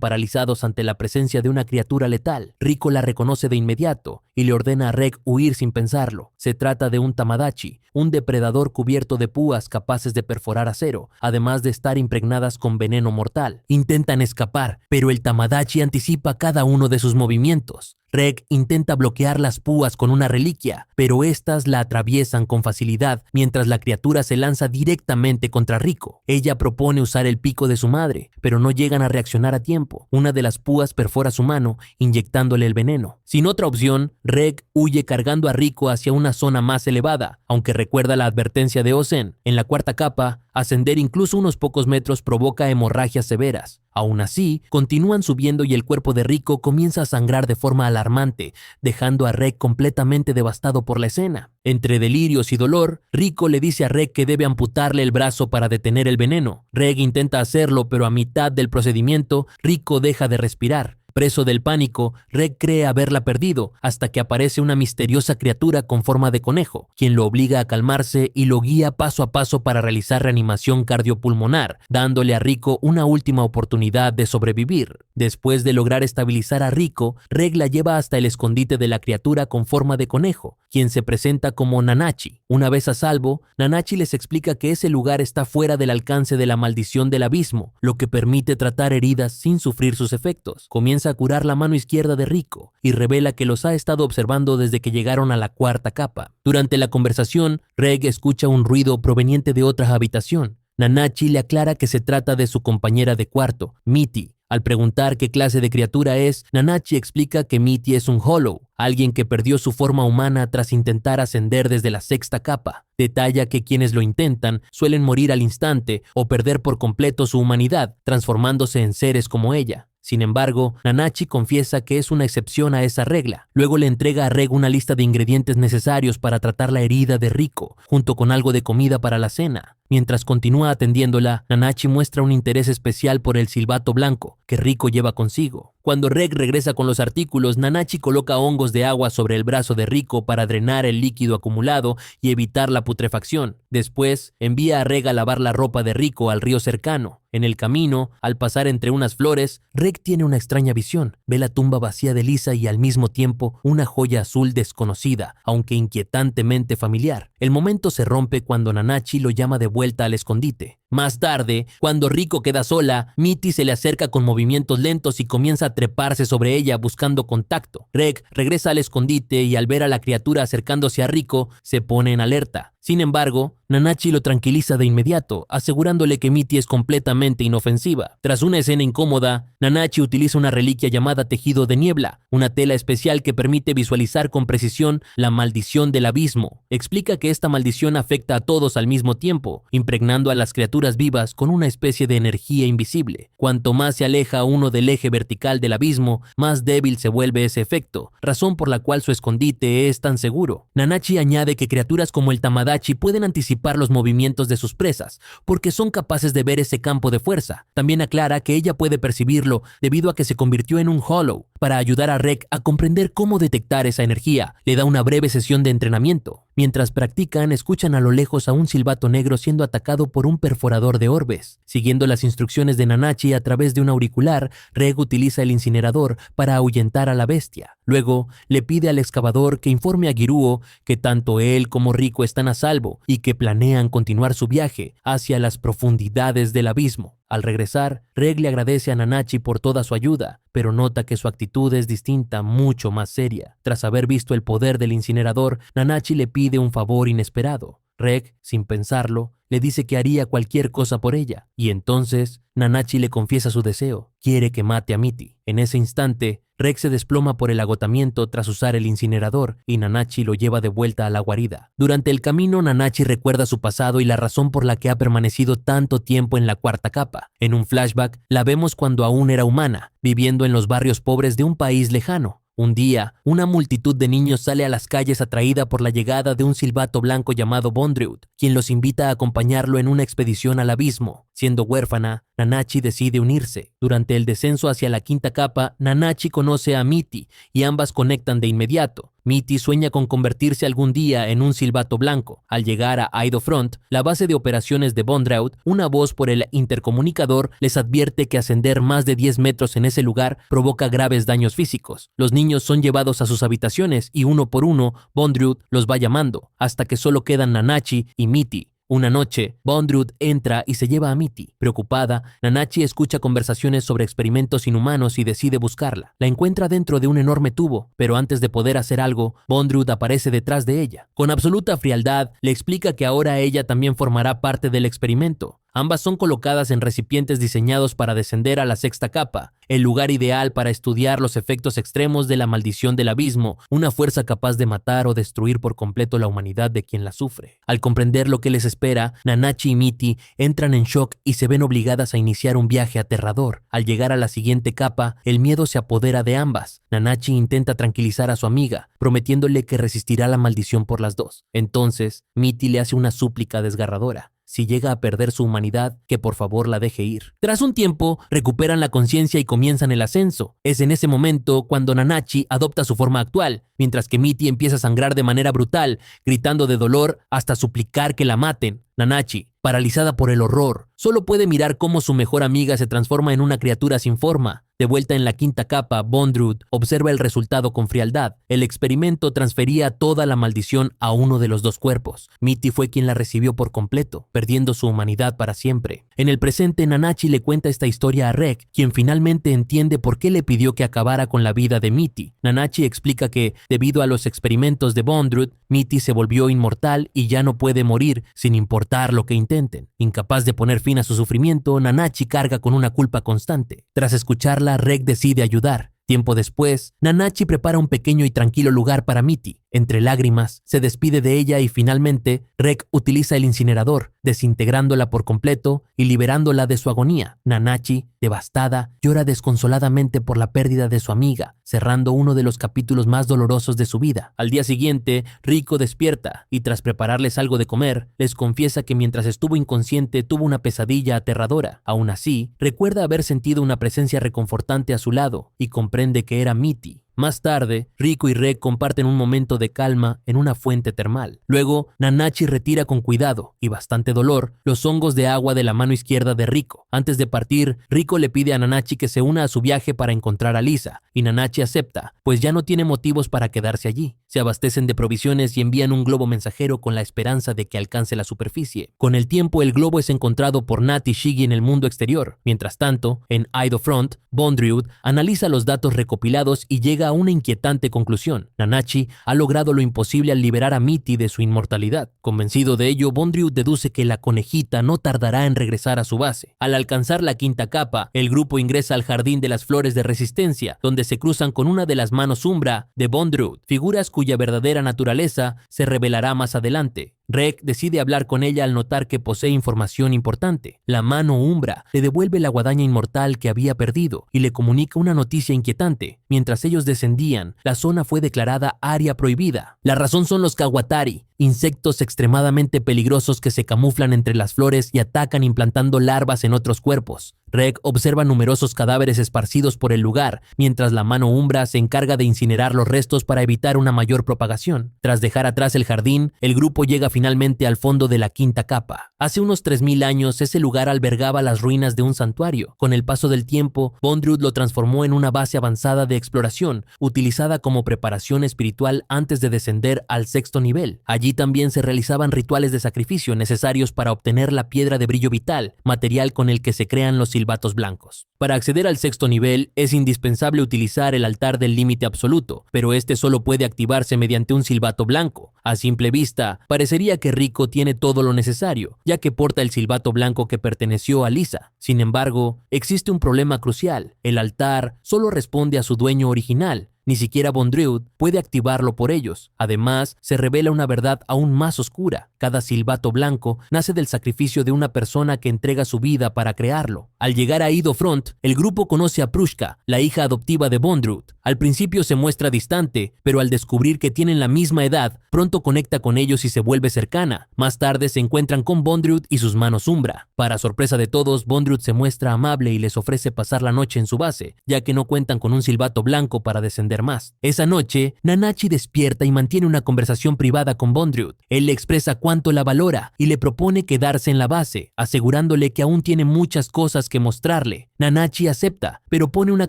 paralizados ante la presencia de una criatura letal. Rico la reconoce de inmediato y le ordena a Reg huir sin pensarlo. Se trata de un tamadachi, un depredador cubierto de púas capaces de perforar acero, además de estar impregnadas con veneno mortal. Intentan escapar, pero el tamadachi anticipa cada uno de sus movimientos. Reg intenta bloquear las púas con una reliquia, pero estas la atraviesan con facilidad mientras la criatura se lanza directamente contra Rico. Ella propone usar el pico de su madre, pero no llegan a reaccionar a tiempo. Una de las púas perfora su mano, inyectándole el veneno. Sin otra opción, Reg huye cargando a Rico hacia una zona más elevada, aunque recuerda la advertencia de Ozen. En la cuarta capa, ascender incluso unos pocos metros provoca hemorragias severas. Aún así, continúan subiendo y el cuerpo de Rico comienza a sangrar de forma alarmante, dejando a Reg completamente devastado por la escena. Entre delirios y dolor, Rico le dice a Reg que debe amputarle el brazo para detener el veneno. Reg intenta hacerlo, pero a mitad del procedimiento, Rico deja de respirar. Preso del pánico, Reg cree haberla perdido hasta que aparece una misteriosa criatura con forma de conejo, quien lo obliga a calmarse y lo guía paso a paso para realizar reanimación cardiopulmonar, dándole a Rico una última oportunidad de sobrevivir. Después de lograr estabilizar a Rico, Reg la lleva hasta el escondite de la criatura con forma de conejo, quien se presenta como Nanachi. Una vez a salvo, Nanachi les explica que ese lugar está fuera del alcance de la maldición del abismo, lo que permite tratar heridas sin sufrir sus efectos. Comienza a curar la mano izquierda de Rico y revela que los ha estado observando desde que llegaron a la cuarta capa. Durante la conversación, Reg escucha un ruido proveniente de otra habitación. Nanachi le aclara que se trata de su compañera de cuarto, Mitty. Al preguntar qué clase de criatura es, Nanachi explica que Mitty es un Hollow, alguien que perdió su forma humana tras intentar ascender desde la sexta capa. Detalla que quienes lo intentan suelen morir al instante o perder por completo su humanidad, transformándose en seres como ella. Sin embargo, Nanachi confiesa que es una excepción a esa regla. Luego le entrega a Reg una lista de ingredientes necesarios para tratar la herida de Rico, junto con algo de comida para la cena. Mientras continúa atendiéndola, Nanachi muestra un interés especial por el silbato blanco que Rico lleva consigo. Cuando Reg regresa con los artículos, Nanachi coloca hongos de agua sobre el brazo de Rico para drenar el líquido acumulado y evitar la putrefacción. Después, envía a Reg a lavar la ropa de Rico al río cercano. En el camino, al pasar entre unas flores, Reg tiene una extraña visión. Ve la tumba vacía de Lisa y al mismo tiempo una joya azul desconocida, aunque inquietantemente familiar. El momento se rompe cuando Nanachi lo llama de vuelta al escondite. Más tarde, cuando Rico queda sola, Mitty se le acerca con movimientos lentos y comienza a treparse sobre ella buscando contacto. Reg regresa al escondite y al ver a la criatura acercándose a Rico, se pone en alerta. Sin embargo, Nanachi lo tranquiliza de inmediato, asegurándole que Mitty es completamente inofensiva. Tras una escena incómoda, Nanachi utiliza una reliquia llamada tejido de niebla, una tela especial que permite visualizar con precisión la maldición del abismo. Explica que esta maldición afecta a todos al mismo tiempo, impregnando a las criaturas vivas con una especie de energía invisible. Cuanto más se aleja uno del eje vertical del abismo, más débil se vuelve ese efecto, razón por la cual su escondite es tan seguro. Nanachi añade que criaturas como el tamadachi pueden anticipar los movimientos de sus presas, porque son capaces de ver ese campo de fuerza. También aclara que ella puede percibirlo debido a que se convirtió en un Hollow. Para ayudar a Reg a comprender cómo detectar esa energía, le da una breve sesión de entrenamiento. Mientras practican, escuchan a lo lejos a un silbato negro siendo atacado por un perforador de orbes. Siguiendo las instrucciones de Nanachi a través de un auricular, Reg utiliza el incinerador para ahuyentar a la bestia. Luego, le pide al excavador que informe a Giruo que tanto él como Rico están a salvo y que planean continuar su viaje hacia las profundidades del abismo. Al regresar, Reg le agradece a Nanachi por toda su ayuda, pero nota que su actitud es distinta, mucho más seria. Tras haber visto el poder del incinerador, Nanachi le pide un favor inesperado. Reg, sin pensarlo, le dice que haría cualquier cosa por ella, y entonces Nanachi le confiesa su deseo. Quiere que mate a Mitty. En ese instante, Rek se desploma por el agotamiento tras usar el incinerador y Nanachi lo lleva de vuelta a la guarida. Durante el camino, Nanachi recuerda su pasado y la razón por la que ha permanecido tanto tiempo en la cuarta capa. En un flashback, la vemos cuando aún era humana, viviendo en los barrios pobres de un país lejano. Un día, una multitud de niños sale a las calles atraída por la llegada de un silbato blanco llamado Bondrewd, quien los invita a acompañarlo en una expedición al abismo. Siendo huérfana, Nanachi decide unirse. Durante el descenso hacia la quinta capa, Nanachi conoce a Mitty y ambas conectan de inmediato. Mitty sueña con convertirse algún día en un silbato blanco. Al llegar a Idofront, la base de operaciones de Bondrewd, una voz por el intercomunicador les advierte que ascender más de 10 metros en ese lugar provoca graves daños físicos. Los niños son llevados a sus habitaciones y uno por uno, Bondrewd los va llamando, hasta que solo quedan Nanachi y Mitty. Una noche, Bondrewd entra y se lleva a Mitty. Preocupada, Nanachi escucha conversaciones sobre experimentos inhumanos y decide buscarla. La encuentra dentro de un enorme tubo, pero antes de poder hacer algo, Bondrewd aparece detrás de ella. Con absoluta frialdad, le explica que ahora ella también formará parte del experimento. Ambas son colocadas en recipientes diseñados para descender a la sexta capa, el lugar ideal para estudiar los efectos extremos de la maldición del abismo, una fuerza capaz de matar o destruir por completo la humanidad de quien la sufre. Al comprender lo que les espera, Nanachi y Mitty entran en shock y se ven obligadas a iniciar un viaje aterrador. Al llegar a la siguiente capa, el miedo se apodera de ambas. Nanachi intenta tranquilizar a su amiga, prometiéndole que resistirá la maldición por las dos. Entonces, Mitty le hace una súplica desgarradora. Si llega a perder su humanidad, que por favor la deje ir. Tras un tiempo, recuperan la conciencia y comienzan el ascenso. Es en ese momento cuando Nanachi adopta su forma actual, mientras que Mitty empieza a sangrar de manera brutal, gritando de dolor hasta suplicar que la maten. Nanachi, paralizada por el horror, solo puede mirar cómo su mejor amiga se transforma en una criatura sin forma. De vuelta en la quinta capa, Bondrewd observa el resultado con frialdad. El experimento transfería toda la maldición a uno de los dos cuerpos. Mitty fue quien la recibió por completo, perdiendo su humanidad para siempre. En el presente, Nanachi le cuenta esta historia a Rek, quien finalmente entiende por qué le pidió que acabara con la vida de Mitty. Nanachi explica que, debido a los experimentos de Bondrewd, Mitty se volvió inmortal y ya no puede morir sin importar lo que intenten. Incapaz de poner fin a su sufrimiento, Nanachi carga con una culpa constante. Tras escucharla, Rek decide ayudar. Tiempo después, Nanachi prepara un pequeño y tranquilo lugar para Mitty. Entre lágrimas, se despide de ella y finalmente, Rek utiliza el incinerador, desintegrándola por completo y liberándola de su agonía. Nanachi, devastada, llora desconsoladamente por la pérdida de su amiga, cerrando uno de los capítulos más dolorosos de su vida. Al día siguiente, Riko despierta y tras prepararles algo de comer, les confiesa que mientras estuvo inconsciente tuvo una pesadilla aterradora. Aún así, recuerda haber sentido una presencia reconfortante a su lado y comprende que era Mitty. Más tarde, Riko y Rek comparten un momento de calma en una fuente termal. Luego, Nanachi retira con cuidado y bastante dolor los hongos de agua de la mano izquierda de Riko. Antes de partir, Riko le pide a Nanachi que se una a su viaje para encontrar a Lisa, y Nanachi acepta, pues ya no tiene motivos para quedarse allí. Se abastecen de provisiones y envían un globo mensajero con la esperanza de que alcance la superficie. Con el tiempo, el globo es encontrado por Nat y Shiggy en el mundo exterior. Mientras tanto, en Idofront, Bondrewd analiza los datos recopilados y llega a una inquietante conclusión. Nanachi ha logrado lo imposible al liberar a Mitty de su inmortalidad. Convencido de ello, Bondrewd deduce que la conejita no tardará en regresar a su base. Al alcanzar la quinta capa, el grupo ingresa al Jardín de las Flores de Resistencia, donde se cruzan con una de las manos Umbra de Bondrewd, figuras cuya verdadera naturaleza se revelará más adelante. Rek decide hablar con ella al notar que posee información importante. La mano Umbra le devuelve la guadaña inmortal que había perdido y le comunica una noticia inquietante. Mientras ellos descendían, la zona fue declarada área prohibida. La razón son los Kawatari, insectos extremadamente peligrosos que se camuflan entre las flores y atacan implantando larvas en otros cuerpos. Rek observa numerosos cadáveres esparcidos por el lugar, mientras la mano Umbra se encarga de incinerar los restos para evitar una mayor propagación. Tras dejar atrás el jardín, el grupo llega finalmente al fondo de la quinta capa. Hace unos 3000 años, ese lugar albergaba las ruinas de un santuario. Con el paso del tiempo, Bondrewd lo transformó en una base avanzada de exploración, utilizada como preparación espiritual antes de descender al sexto nivel. Allí también se realizaban rituales de sacrificio necesarios para obtener la piedra de brillo vital, material con el que se crean los silbatos blancos. Para acceder al sexto nivel es indispensable utilizar el altar del límite absoluto, pero este solo puede activarse mediante un silbato blanco. A simple vista, parecería pensaría que Rico tiene todo lo necesario, ya que porta el silbato blanco que perteneció a Lisa. Sin embargo, existe un problema crucial. El altar solo responde a su dueño original. Ni siquiera Bondrewd puede activarlo por ellos. Además, se revela una verdad aún más oscura. Cada silbato blanco nace del sacrificio de una persona que entrega su vida para crearlo. Al llegar a Ido Front, el grupo conoce a Prushka, la hija adoptiva de Bondrewd. Al principio se muestra distante, pero al descubrir que tienen la misma edad, pronto conecta con ellos y se vuelve cercana. Más tarde se encuentran con Bondrewd y sus manos Umbra. Para sorpresa de todos, Bondrewd se muestra amable y les ofrece pasar la noche en su base, ya que no cuentan con un silbato blanco para descender más. Esa noche, Nanachi despierta y mantiene una conversación privada con Bondrewd. Él le expresa cuánto la valora y le propone quedarse en la base, asegurándole que aún tiene muchas cosas que mostrarle. Nanachi acepta, pero pone una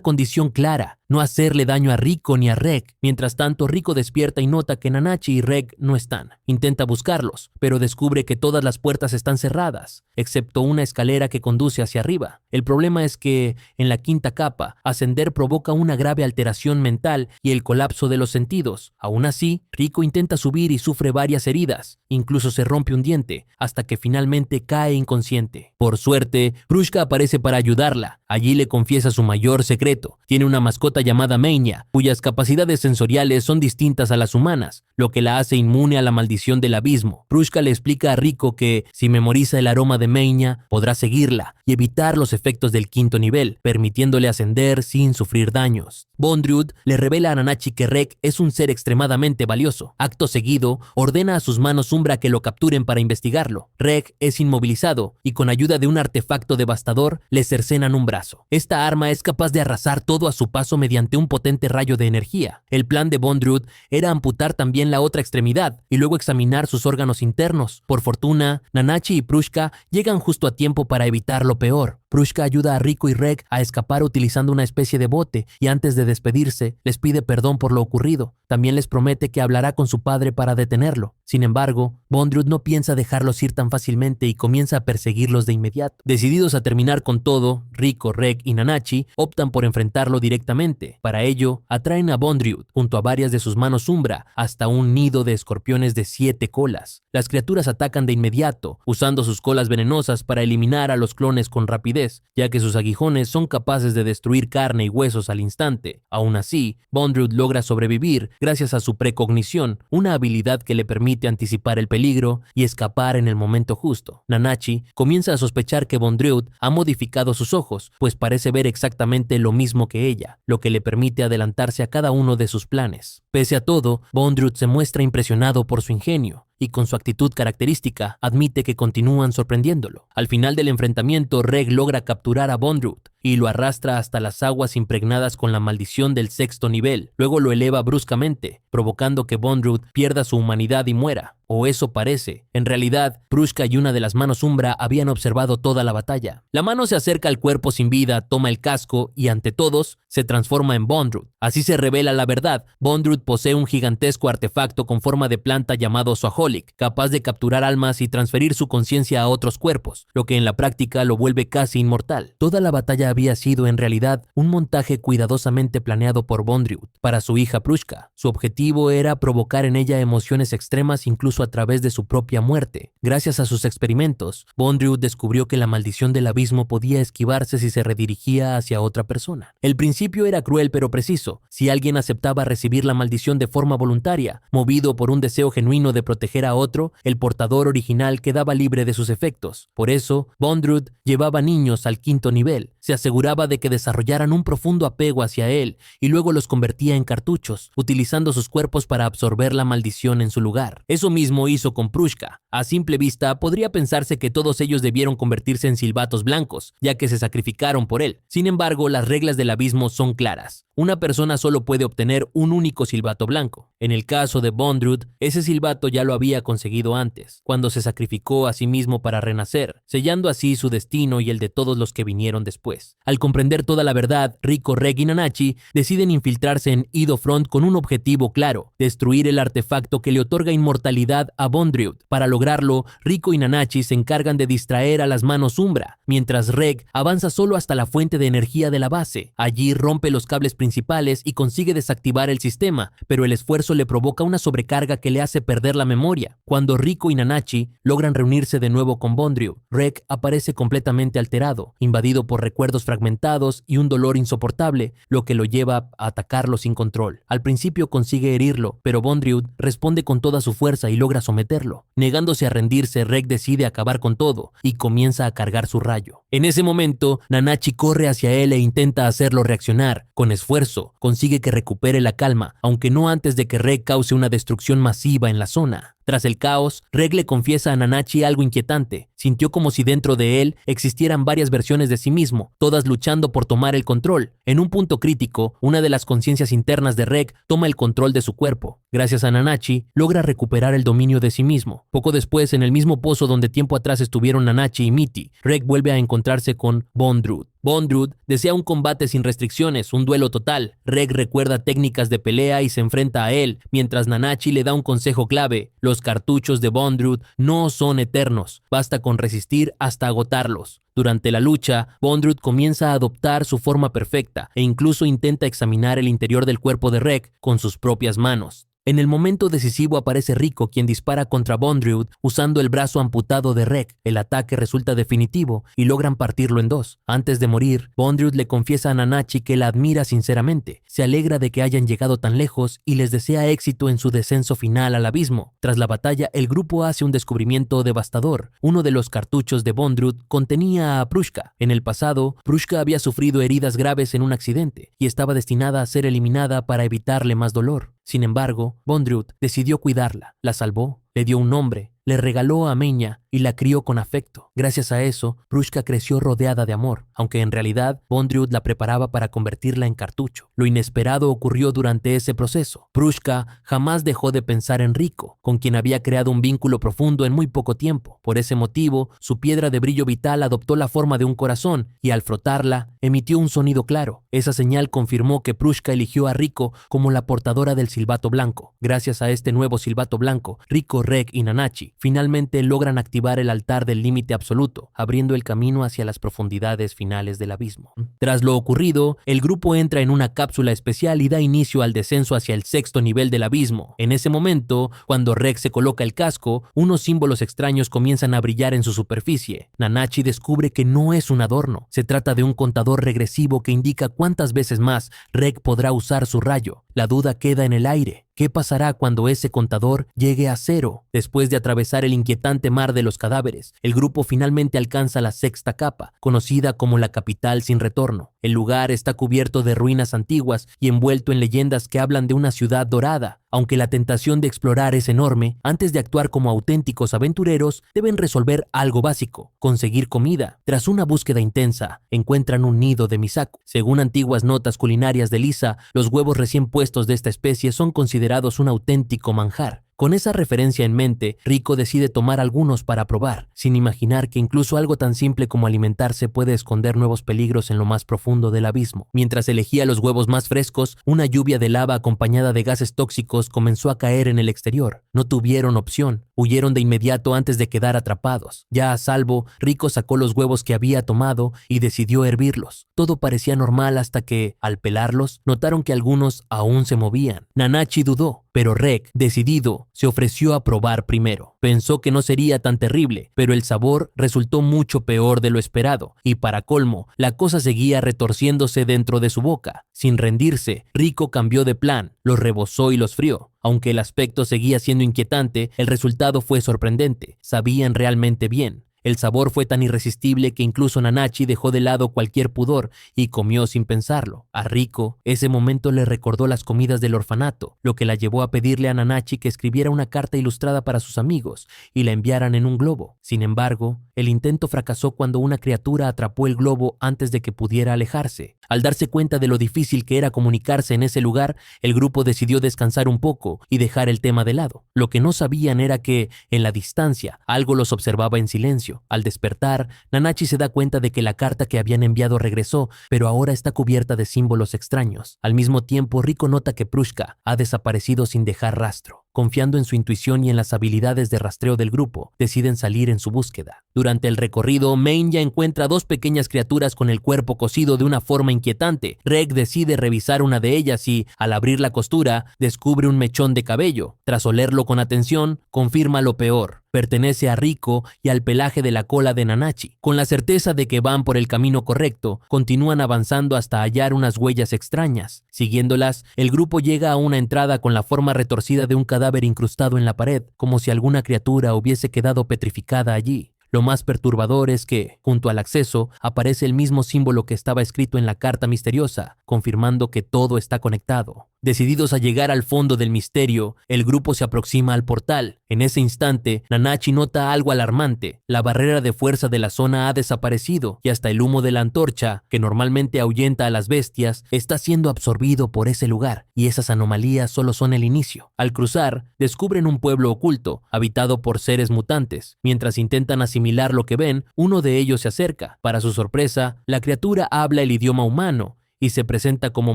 condición clara: no hacerle daño a Rico ni a Reg. Mientras tanto, Rico despierta y nota que Nanachi y Reg no están. Intenta buscarlos, pero descubre que todas las puertas están cerradas, excepto una escalera que conduce hacia arriba. El problema es que, en la quinta capa, ascender provoca una grave alteración mental y el colapso de los sentidos. Aún así, Rico intenta subir y sufre varias heridas. Incluso se rompe un diente, hasta que finalmente cae inconsciente. Por suerte, Prushka aparece para ayudarla. Allí le confiesa su mayor secreto. Tiene una mascota llamada Meiña, cuyas capacidades sensoriales son distintas a las humanas, lo que la hace inmune a la maldición del abismo. Prushka le explica a Rico que, si memoriza el aroma de Meiña, podrá seguirla y evitar los efectos del quinto nivel, permitiéndole ascender sin sufrir daños. Bondrewd le revela a Nanachi que Reg es un ser extremadamente valioso. Acto seguido, ordena a sus manos Umbra que lo capturen para investigarlo. Reg es inmovilizado y con ayuda de un artefacto devastador le cercenan un brazo. Esta arma es capaz de arrasar todo a su paso mediante un potente rayo de energía. El plan de Bondrewd era amputar también la otra extremidad y luego examinar sus órganos internos. Por fortuna, Nanachi y Prushka llegan justo a tiempo para evitar lo peor. Prushka ayuda a Rico y Reg a escapar utilizando una especie de bote y antes de despedirse, les pide perdón por lo ocurrido. También les promete que hablará con su padre para detenerlo. Sin embargo, Bondrewd no piensa dejarlos ir tan fácilmente y comienza a perseguirlos de inmediato. Decididos a terminar con todo, Rico, Reg y Nanachi optan por enfrentarlo directamente. Para ello, atraen a Bondrewd, junto a varias de sus manos Umbra, hasta un nido de escorpiones de 7 colas. Las criaturas atacan de inmediato, usando sus colas venenosas para eliminar a los clones con rapidez, ya que sus aguijones son capaces de destruir carne y huesos al instante. Aún así, Bondrewd logra sobrevivir gracias a su precognición, una habilidad que le permite anticipar el peligro y escapar en el momento justo. Nanachi comienza a sospechar que Bondrewd ha modificado sus ojos, pues parece ver exactamente lo mismo que ella, lo que le permite adelantarse a cada uno de sus planes. Pese a todo, Bondrewd se muestra impresionado por su ingenio y con su actitud característica admite que continúan sorprendiéndolo. Al final del enfrentamiento, Reg logra capturar a Bondrewd y lo arrastra hasta las aguas impregnadas con la maldición del 6º nivel. Luego lo eleva bruscamente, provocando que Bondrewd pierda su humanidad y muera. O eso parece. En realidad, Prushka y una de las manos Umbra habían observado toda la batalla. La mano se acerca al cuerpo sin vida, toma el casco y, ante todos, se transforma en Bondrewd. Así se revela la verdad. Bondrewd posee un gigantesco artefacto con forma de planta llamado Swaholic, capaz de capturar almas y transferir su conciencia a otros cuerpos, lo que en la práctica lo vuelve casi inmortal. Toda la batalla había sido, en realidad, un montaje cuidadosamente planeado por Bondrewd para su hija Prushka. Su objetivo era provocar en ella emociones extremas incluso a través de su propia muerte. Gracias a sus experimentos, Bondrewd descubrió que la maldición del abismo podía esquivarse si se redirigía hacia otra persona. El principio era cruel pero preciso. Si alguien aceptaba recibir la maldición de forma voluntaria, movido por un deseo genuino de proteger a otro, el portador original quedaba libre de sus efectos. Por eso, Bondrewd llevaba niños al 5º nivel. Se aseguraba de que desarrollaran un profundo apego hacia él y luego los convertía en cartuchos, utilizando sus cuerpos para absorber la maldición en su lugar. Eso mismo hizo con Prushka. A simple vista, podría pensarse que todos ellos debieron convertirse en silbatos blancos, ya que se sacrificaron por él. Sin embargo, las reglas del abismo son claras. Una persona solo puede obtener un único silbato blanco. En el caso de Bondrewd, ese silbato ya lo había conseguido antes, cuando se sacrificó a sí mismo para renacer, sellando así su destino y el de todos los que vinieron después. vidas. Al comprender toda la verdad, Rico, Reg y Nanachi deciden infiltrarse en Edo Front con un objetivo claro: destruir el artefacto que le otorga inmortalidad a Bondrewd. Para lograrlo, Rico y Nanachi se encargan de distraer a las manos Umbra, mientras Reg avanza solo hasta la fuente de energía de la base. Allí rompe los cables principales y consigue desactivar el sistema, pero el esfuerzo le provoca una sobrecarga que le hace perder la memoria. Cuando Rico y Nanachi logran reunirse de nuevo con Bondrewd, Reg aparece completamente alterado, invadido por recuerdos fragmentados y un dolor insoportable, lo que lo lleva a atacarlo sin control. Al principio consigue herirlo, pero Bondrewd responde con toda su fuerza y logra someterlo. Negándose a rendirse, Reg decide acabar con todo y comienza a cargar su rayo. En ese momento, Nanachi corre hacia él e intenta hacerlo reaccionar. Con esfuerzo, consigue que recupere la calma, aunque no antes de que Reg cause una destrucción masiva en la zona. Tras el caos, Reg le confiesa a Nanachi algo inquietante. Sintió como si dentro de él existieran varias versiones de sí mismo, todas luchando por tomar el control. En un punto crítico, una de las conciencias internas de Reg toma el control de su cuerpo. Gracias a Nanachi, logra recuperar el dominio de sí mismo. Poco después, en el mismo pozo donde tiempo atrás estuvieron Nanachi y Mitty, Reg vuelve a encontrarse con Bondrewd. Bondrewd desea un combate sin restricciones, un duelo total. Reg recuerda técnicas de pelea y se enfrenta a él, mientras Nanachi le da un consejo clave: los cartuchos de Bondrewd no son eternos, basta con resistir hasta agotarlos. Durante la lucha, Bondrewd comienza a adoptar su forma perfecta e incluso intenta examinar el interior del cuerpo de Reg con sus propias manos. En el momento decisivo aparece Rico, quien dispara contra Bondrewd usando el brazo amputado de Reg. El ataque resulta definitivo y logran partirlo en dos. Antes de morir, Bondrewd le confiesa a Nanachi que la admira sinceramente, se alegra de que hayan llegado tan lejos y les desea éxito en su descenso final al abismo. Tras la batalla, el grupo hace un descubrimiento devastador. Uno de los cartuchos de Bondrewd contenía a Prushka. En el pasado, Prushka había sufrido heridas graves en un accidente y estaba destinada a ser eliminada para evitarle más dolor. Sin embargo, Bondrewd decidió cuidarla, la salvó, le dio un nombre, le regaló a Meña y la crió con afecto. Gracias a eso, Prushka creció rodeada de amor, aunque en realidad Bondrewd la preparaba para convertirla en cartucho. Lo inesperado ocurrió durante ese proceso. Prushka jamás dejó de pensar en Rico, con quien había creado un vínculo profundo en muy poco tiempo. Por ese motivo, su piedra de brillo vital adoptó la forma de un corazón y al frotarla, emitió un sonido claro. Esa señal confirmó que Prushka eligió a Rico como la portadora del silbato blanco. Gracias a este nuevo silbato blanco, Rico, Reg y Nanachi finalmente logran activar el altar del límite absoluto, abriendo el camino hacia las profundidades finales del abismo. Tras lo ocurrido, el grupo entra en una cápsula especial y da inicio al descenso hacia el sexto nivel del abismo. En ese momento, cuando Reg se coloca el casco, unos símbolos extraños comienzan a brillar en su superficie. Nanachi descubre que no es un adorno, se trata de un contador regresivo que indica cuántas veces más Reg podrá usar su rayo. La duda queda en el aire. ¿Qué pasará cuando ese contador llegue a cero? Después de atravesar el inquietante mar de los cadáveres, el grupo finalmente alcanza la sexta capa, conocida como la capital sin retorno. El lugar está cubierto de ruinas antiguas y envuelto en leyendas que hablan de una ciudad dorada. Aunque la tentación de explorar es enorme, antes de actuar como auténticos aventureros, deben resolver algo básico: conseguir comida. Tras una búsqueda intensa, encuentran un nido de misaku. Según antiguas notas culinarias de Lisa, los huevos recién puestos de esta especie son considerados un auténtico manjar. Con esa referencia en mente, Rico decide tomar algunos para probar, sin imaginar que incluso algo tan simple como alimentarse puede esconder nuevos peligros en lo más profundo del abismo. Mientras elegía los huevos más frescos, una lluvia de lava acompañada de gases tóxicos comenzó a caer en el exterior. No tuvieron opción, huyeron de inmediato antes de quedar atrapados. Ya a salvo, Rico sacó los huevos que había tomado y decidió hervirlos. Todo parecía normal hasta que, al pelarlos, notaron que algunos aún se movían. Nanachi dudó, pero Reg, decidido, se ofreció a probar primero. Pensó que no sería tan terrible, pero el sabor resultó mucho peor de lo esperado, y para colmo, la cosa seguía retorciéndose dentro de su boca. Sin rendirse, Rico cambió de plan, los rebozó y los frió. Aunque el aspecto seguía siendo inquietante, el resultado fue sorprendente. Sabían realmente bien. El sabor fue tan irresistible que incluso Nanachi dejó de lado cualquier pudor y comió sin pensarlo. A Rico, ese momento le recordó las comidas del orfanato, lo que la llevó a pedirle a Nanachi que escribiera una carta ilustrada para sus amigos y la enviaran en un globo. Sin embargo, el intento fracasó cuando una criatura atrapó el globo antes de que pudiera alejarse. Al darse cuenta de lo difícil que era comunicarse en ese lugar, el grupo decidió descansar un poco y dejar el tema de lado. Lo que no sabían era que, en la distancia, algo los observaba en silencio. silencio. Al despertar, Nanachi se da cuenta de que la carta que habían enviado regresó, pero ahora está cubierta de símbolos extraños. Al mismo tiempo, Riko nota que Prushka ha desaparecido sin dejar rastro. Confiando en su intuición y en las habilidades de rastreo del grupo, deciden salir en su búsqueda. Durante el recorrido, Main ya encuentra 2 pequeñas criaturas con el cuerpo cosido de una forma inquietante. Reg decide revisar una de ellas y, al abrir la costura, descubre un mechón de cabello. Tras olerlo con atención, confirma lo peor. Pertenece a Riko y al pelaje de la cola de Nanachi. Con la certeza de que van por el camino correcto, continúan avanzando hasta hallar unas huellas extrañas. Siguiéndolas, el grupo llega a una entrada con la forma retorcida de un cadáver incrustado en la pared, como si alguna criatura hubiese quedado petrificada allí. Lo más perturbador es que, junto al acceso, aparece el mismo símbolo que estaba escrito en la carta misteriosa, confirmando que todo está conectado. Decididos a llegar al fondo del misterio, el grupo se aproxima al portal. En ese instante, Nanachi nota algo alarmante. La barrera de fuerza de la zona ha desaparecido y hasta el humo de la antorcha, que normalmente ahuyenta a las bestias, está siendo absorbido por ese lugar, y esas anomalías solo son el inicio. Al cruzar, descubren un pueblo oculto, habitado por seres mutantes. Mientras intentan asimilar lo que ven, uno de ellos se acerca. Para su sorpresa, la criatura habla el idioma humano y se presenta como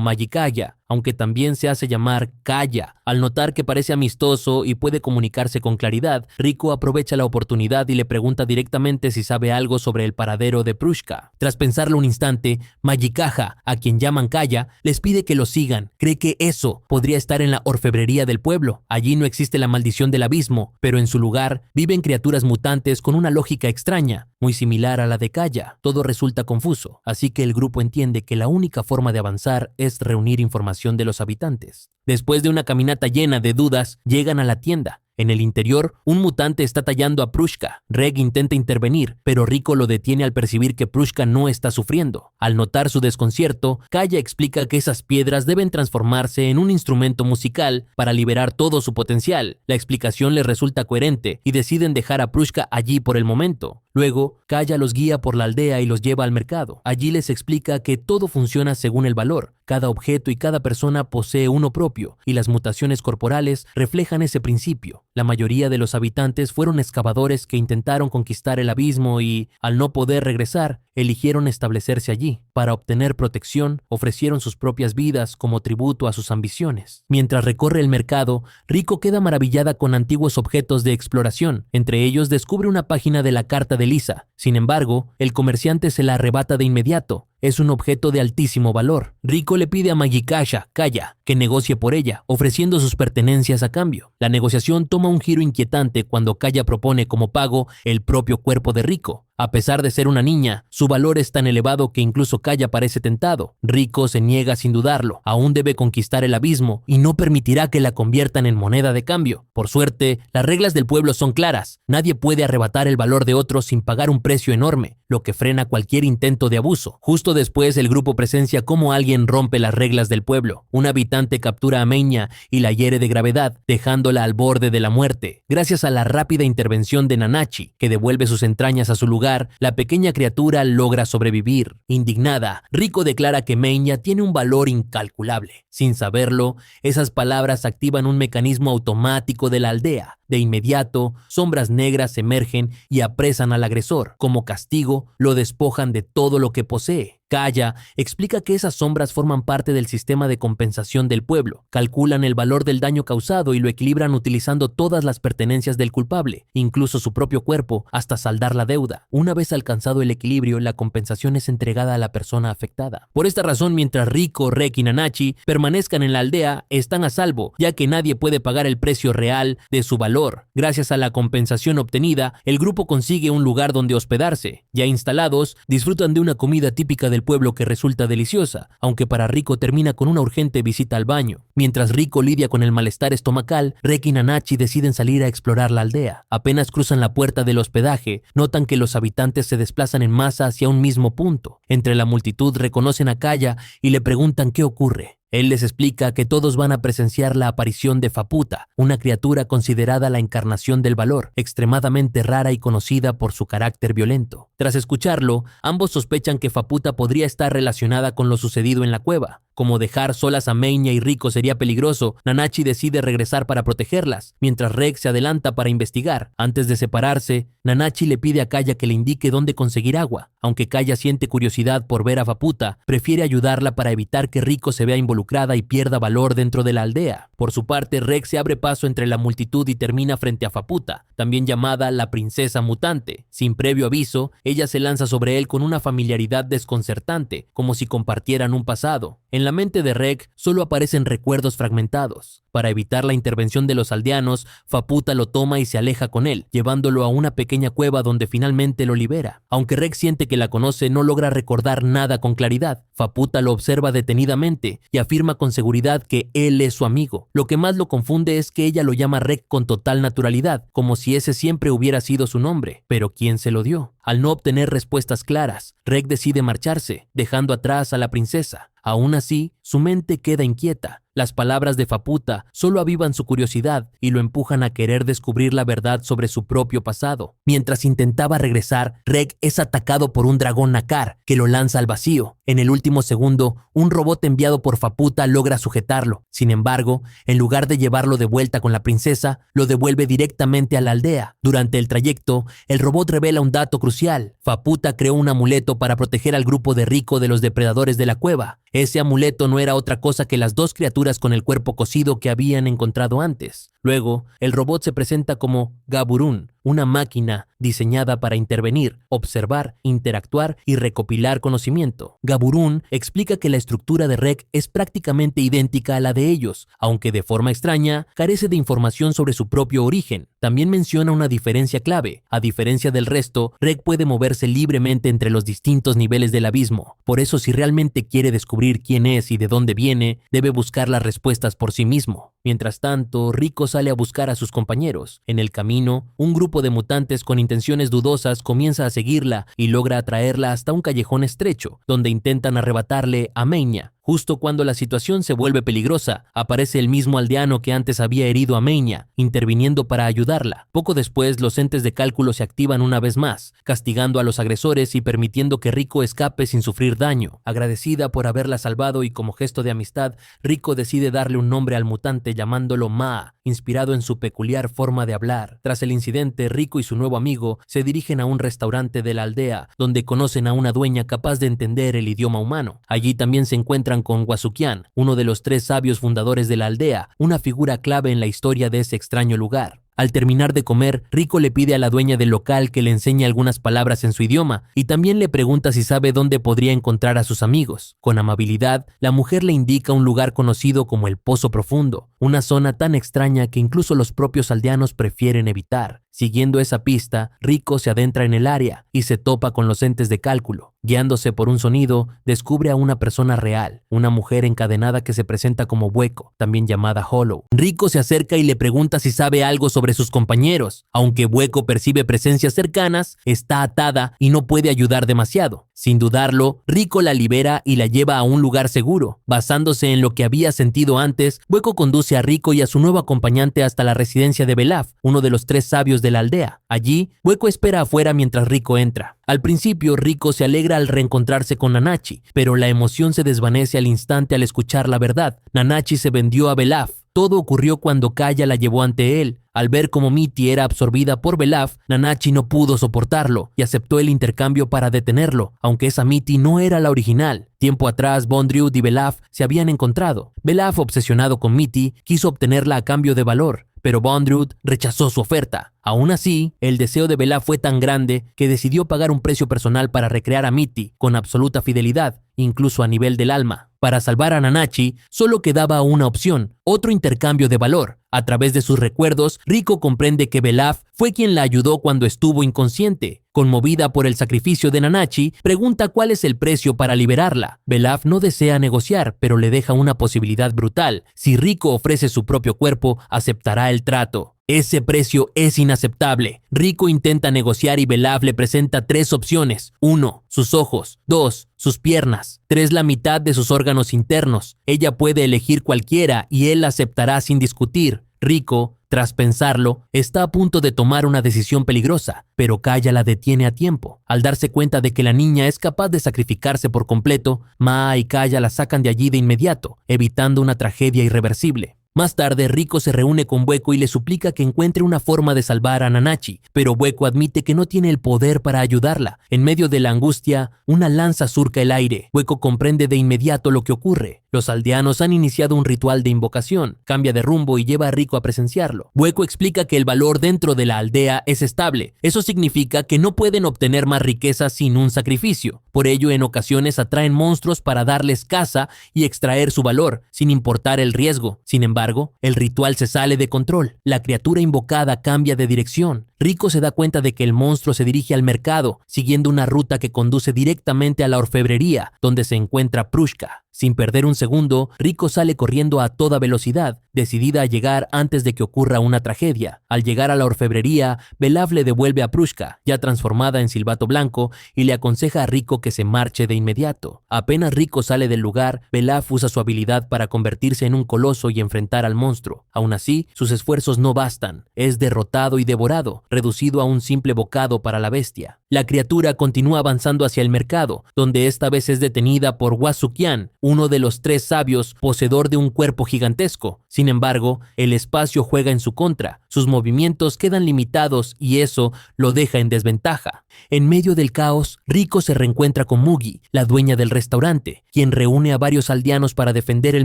Magikaya, aunque también se hace llamar Kaya. Al notar que parece amistoso y puede comunicarse con claridad, Riko aprovecha la oportunidad y le pregunta directamente si sabe algo sobre el paradero de Prushka. Tras pensarlo un instante, Magikaja, a quien llaman Kaya, les pide que lo sigan. Cree que eso podría estar en la orfebrería del pueblo. Allí no existe la maldición del abismo, pero en su lugar viven criaturas mutantes con una lógica extraña, muy similar a la de Kaya. Todo resulta confuso, así que el grupo entiende que la única forma de avanzar es reunir información de los habitantes. Después de una caminata llena de dudas, llegan a la tienda. En el interior, un mutante está tallando a Prushka. Reg intenta intervenir, pero Riko lo detiene al percibir que Prushka no está sufriendo. Al notar su desconcierto, Kaya explica que esas piedras deben transformarse en un instrumento musical para liberar todo su potencial. La explicación les resulta coherente y deciden dejar a Prushka allí por el momento. Luego, Kaya los guía por la aldea y los lleva al mercado. Allí les explica que todo funciona según el valor. Cada objeto y cada persona posee uno propio, y las mutaciones corporales reflejan ese principio. La mayoría de los habitantes fueron excavadores que intentaron conquistar el abismo y, al no poder regresar, eligieron establecerse allí. Para obtener protección, ofrecieron sus propias vidas como tributo a sus ambiciones. Mientras recorre el mercado, Riko queda maravillada con antiguos objetos de exploración. Entre ellos descubre una página de la carta de Lisa. Sin embargo, el comerciante se la arrebata de inmediato. Es un objeto de altísimo valor. Riko le pide a Magikaya, Kaya, que negocie por ella, ofreciendo sus pertenencias a cambio. La negociación toma un giro inquietante cuando Kaya propone como pago el propio cuerpo de Riko. A pesar de ser una niña, su valor es tan elevado que incluso Kaya parece tentado. Riko se niega sin dudarlo. Aún debe conquistar el abismo y no permitirá que la conviertan en moneda de cambio. Por suerte, las reglas del pueblo son claras. Nadie puede arrebatar el valor de otro sin pagar un precio enorme, lo que frena cualquier intento de abuso. Justo después, el grupo presencia cómo alguien rompe las reglas del pueblo. Un habitante captura a Meña y la hiere de gravedad, dejándola al borde de la muerte. Gracias a la rápida intervención de Nanachi, que devuelve sus entrañas a su lugar, la pequeña criatura logra sobrevivir. Indignada, Riko declara que Meña tiene un valor incalculable. Sin saberlo, esas palabras activan un mecanismo automático de la aldea. De inmediato, sombras negras emergen y apresan al agresor. Como castigo, lo despojan de todo lo que posee. Kaya explica que esas sombras forman parte del sistema de compensación del pueblo. Calculan el valor del daño causado y lo equilibran utilizando todas las pertenencias del culpable, incluso su propio cuerpo, hasta saldar la deuda. Una vez alcanzado el equilibrio, la compensación es entregada a la persona afectada. Por esta razón, mientras Riko, Rek y Nanachi permanezcan en la aldea, están a salvo, ya que nadie puede pagar el precio real de su valor. Gracias a la compensación obtenida, el grupo consigue un lugar donde hospedarse. Ya instalados, disfrutan de una comida típica del pueblo que resulta deliciosa, aunque para Riko termina con una urgente visita al baño. Mientras Riko lidia con el malestar estomacal, Rek y Nanachi deciden salir a explorar la aldea. Apenas cruzan la puerta del hospedaje, notan que los habitantes se desplazan en masa hacia un mismo punto. Entre la multitud reconocen a Kaya y le preguntan qué ocurre. Él les explica que todos van a presenciar la aparición de Faputa, una criatura considerada la encarnación del valor, extremadamente rara y conocida por su carácter violento. Tras escucharlo, ambos sospechan que Faputa podría estar relacionada con lo sucedido en la cueva. Como dejar solas a Meinya y Riko sería peligroso, Nanachi decide regresar para protegerlas, mientras Reg se adelanta para investigar. Antes de separarse, Nanachi le pide a Kaya que le indique dónde conseguir agua. Aunque Kaya siente curiosidad por ver a Faputa, prefiere ayudarla para evitar que Riko se vea involucrada y pierda valor dentro de la aldea. Por su parte, Reg se abre paso entre la multitud y termina frente a Faputa, también llamada la princesa mutante. Sin previo aviso, ella se lanza sobre él con una familiaridad desconcertante, como si compartieran un pasado. En la mente de Reg solo aparecen recuerdos fragmentados. Para evitar la intervención de los aldeanos, Faputa lo toma y se aleja con él, llevándolo a una pequeña cueva donde finalmente lo libera. Aunque Reg siente que la conoce, no logra recordar nada con claridad. Faputa lo observa detenidamente y afirma con seguridad que él es su amigo. Lo que más lo confunde es que ella lo llama Reg con total naturalidad, como si ese siempre hubiera sido su nombre. ¿Pero quién se lo dio? Al no obtener respuestas claras, Reg decide marcharse, dejando atrás a la princesa. Aún así, su mente queda inquieta. Las palabras de Faputa solo avivan su curiosidad y lo empujan a querer descubrir la verdad sobre su propio pasado. Mientras intentaba regresar, Reg es atacado por un dragón Nakar que lo lanza al vacío. En el último segundo, un robot enviado por Faputa logra sujetarlo. Sin embargo, en lugar de llevarlo de vuelta con la princesa, lo devuelve directamente a la aldea. Durante el trayecto, el robot revela un dato crucial. Faputa creó un amuleto para proteger al grupo de Riko de los depredadores de la cueva. Ese amuleto no era otra cosa que las dos criaturas con el cuerpo cocido que habían encontrado antes. Luego, el robot se presenta como Gaburun, una máquina diseñada para intervenir, observar, interactuar y recopilar conocimiento. Gaburun explica que la estructura de Reg es prácticamente idéntica a la de ellos, aunque de forma extraña, carece de información sobre su propio origen. También menciona una diferencia clave. A diferencia del resto, Reg puede moverse libremente entre los distintos niveles del abismo. Por eso, si realmente quiere descubrir quién es y de dónde viene, debe buscar las respuestas por sí mismo. Mientras tanto, Riko sale a buscar a sus compañeros. En el camino, un grupo de mutantes con intenciones dudosas comienza a seguirla y logra atraerla hasta un callejón estrecho, donde intentan arrebatarle a Meinya. Justo cuando la situación se vuelve peligrosa, aparece el mismo aldeano que antes había herido a Meinya, interviniendo para ayudarla. Poco después, los entes de cálculo se activan una vez más, castigando a los agresores y permitiendo que Riko escape sin sufrir daño. Agradecida por haberla salvado y como gesto de amistad, Riko decide darle un nombre al mutante llamándolo Maa, inspirado en su peculiar forma de hablar. Tras el incidente, Riko y su nuevo amigo se dirigen a un restaurante de la aldea, donde conocen a una dueña capaz de entender el idioma humano. Allí también se encuentran con Wasukian, uno de los 3 sabios fundadores de la aldea, una figura clave en la historia de ese extraño lugar. Al terminar de comer, Riko le pide a la dueña del local que le enseñe algunas palabras en su idioma y también le pregunta si sabe dónde podría encontrar a sus amigos. Con amabilidad, la mujer le indica un lugar conocido como el Pozo Profundo, una zona tan extraña que incluso los propios aldeanos prefieren evitar. Siguiendo esa pista, Riko se adentra en el área y se topa con los entes de cálculo. Guiándose por un sonido, descubre a una persona real, una mujer encadenada que se presenta como Hueco, también llamada Hollow. Riko se acerca y le pregunta si sabe algo sobre sus compañeros. Aunque Hueco percibe presencias cercanas, está atada y no puede ayudar demasiado. Sin dudarlo, Riko la libera y la lleva a un lugar seguro. Basándose en lo que había sentido antes, Hueco conduce a Riko y a su nuevo acompañante hasta la residencia de Belaf, uno de los 3 sabios de la aldea. Allí, Hueco espera afuera mientras Riko entra. Al principio, Riko se alegra al reencontrarse con Nanachi, pero la emoción se desvanece al instante al escuchar la verdad. Nanachi se vendió a Belaf. Todo ocurrió cuando Kaya la llevó ante él. Al ver cómo Mitty era absorbida por Belaf, Nanachi no pudo soportarlo y aceptó el intercambio para detenerlo, aunque esa Mitty no era la original. Tiempo atrás, Bondrewd y Belaf se habían encontrado. Belaf, obsesionado con Mitty, quiso obtenerla a cambio de valor, pero Bondrewd rechazó su oferta. Aún así, el deseo de Belaf fue tan grande que decidió pagar un precio personal para recrear a Mitty con absoluta fidelidad, incluso a nivel del alma. Para salvar a Nanachi, solo quedaba una opción, otro intercambio de valor. A través de sus recuerdos, Riko comprende que Belaf fue quien la ayudó cuando estuvo inconsciente. Conmovida por el sacrificio de Nanachi, pregunta cuál es el precio para liberarla. Belaf no desea negociar, pero le deja una posibilidad brutal. Si Riko ofrece su propio cuerpo, aceptará el trato. Ese precio es inaceptable. Riko intenta negociar y Belaf le presenta 3 opciones. 1. Sus ojos. 2. Sus piernas. 3. La mitad de sus órganos internos. Ella puede elegir cualquiera y él la aceptará sin discutir. Riko Tras pensarlo, está a punto de tomar una decisión peligrosa, pero Kaya la detiene a tiempo. Al darse cuenta de que la niña es capaz de sacrificarse por completo, Maa y Kaya la sacan de allí de inmediato, evitando una tragedia irreversible. Más tarde, Riko se reúne con Bueko y le suplica que encuentre una forma de salvar a Nanachi, pero Bueko admite que no tiene el poder para ayudarla. En medio de la angustia, una lanza surca el aire. Bueko comprende de inmediato lo que ocurre. Los aldeanos han iniciado un ritual de invocación, cambia de rumbo y lleva a Riko a presenciarlo. Bueko explica que el valor dentro de la aldea es estable. Eso significa que no pueden obtener más riqueza sin un sacrificio. Por ello, en ocasiones atraen monstruos para darles caza y extraer su valor, sin importar el riesgo. Sin embargo, el ritual se sale de control. La criatura invocada cambia de dirección. Riko se da cuenta de que el monstruo se dirige al mercado, siguiendo una ruta que conduce directamente a la orfebrería, donde se encuentra Prushka. Sin perder un segundo, Riko sale corriendo a toda velocidad, decidida a llegar antes de que ocurra una tragedia. Al llegar a la orfebrería, Belaf le devuelve a Prushka, ya transformada en silbato blanco, y le aconseja a Riko que se marche de inmediato. Apenas Riko sale del lugar, Belaf usa su habilidad para convertirse en un coloso y enfrentar al monstruo. Aún así, sus esfuerzos no bastan. Es derrotado y devorado, reducido a un simple bocado para la bestia. La criatura continúa avanzando hacia el mercado, donde esta vez es detenida por Wasukian, uno de los 3 sabios poseedor de un cuerpo gigantesco. Sin embargo, el espacio juega en su contra, sus movimientos quedan limitados y eso lo deja en desventaja. En medio del caos, Riko se reencuentra con Mugi, la dueña del restaurante, quien reúne a varios aldeanos para defender el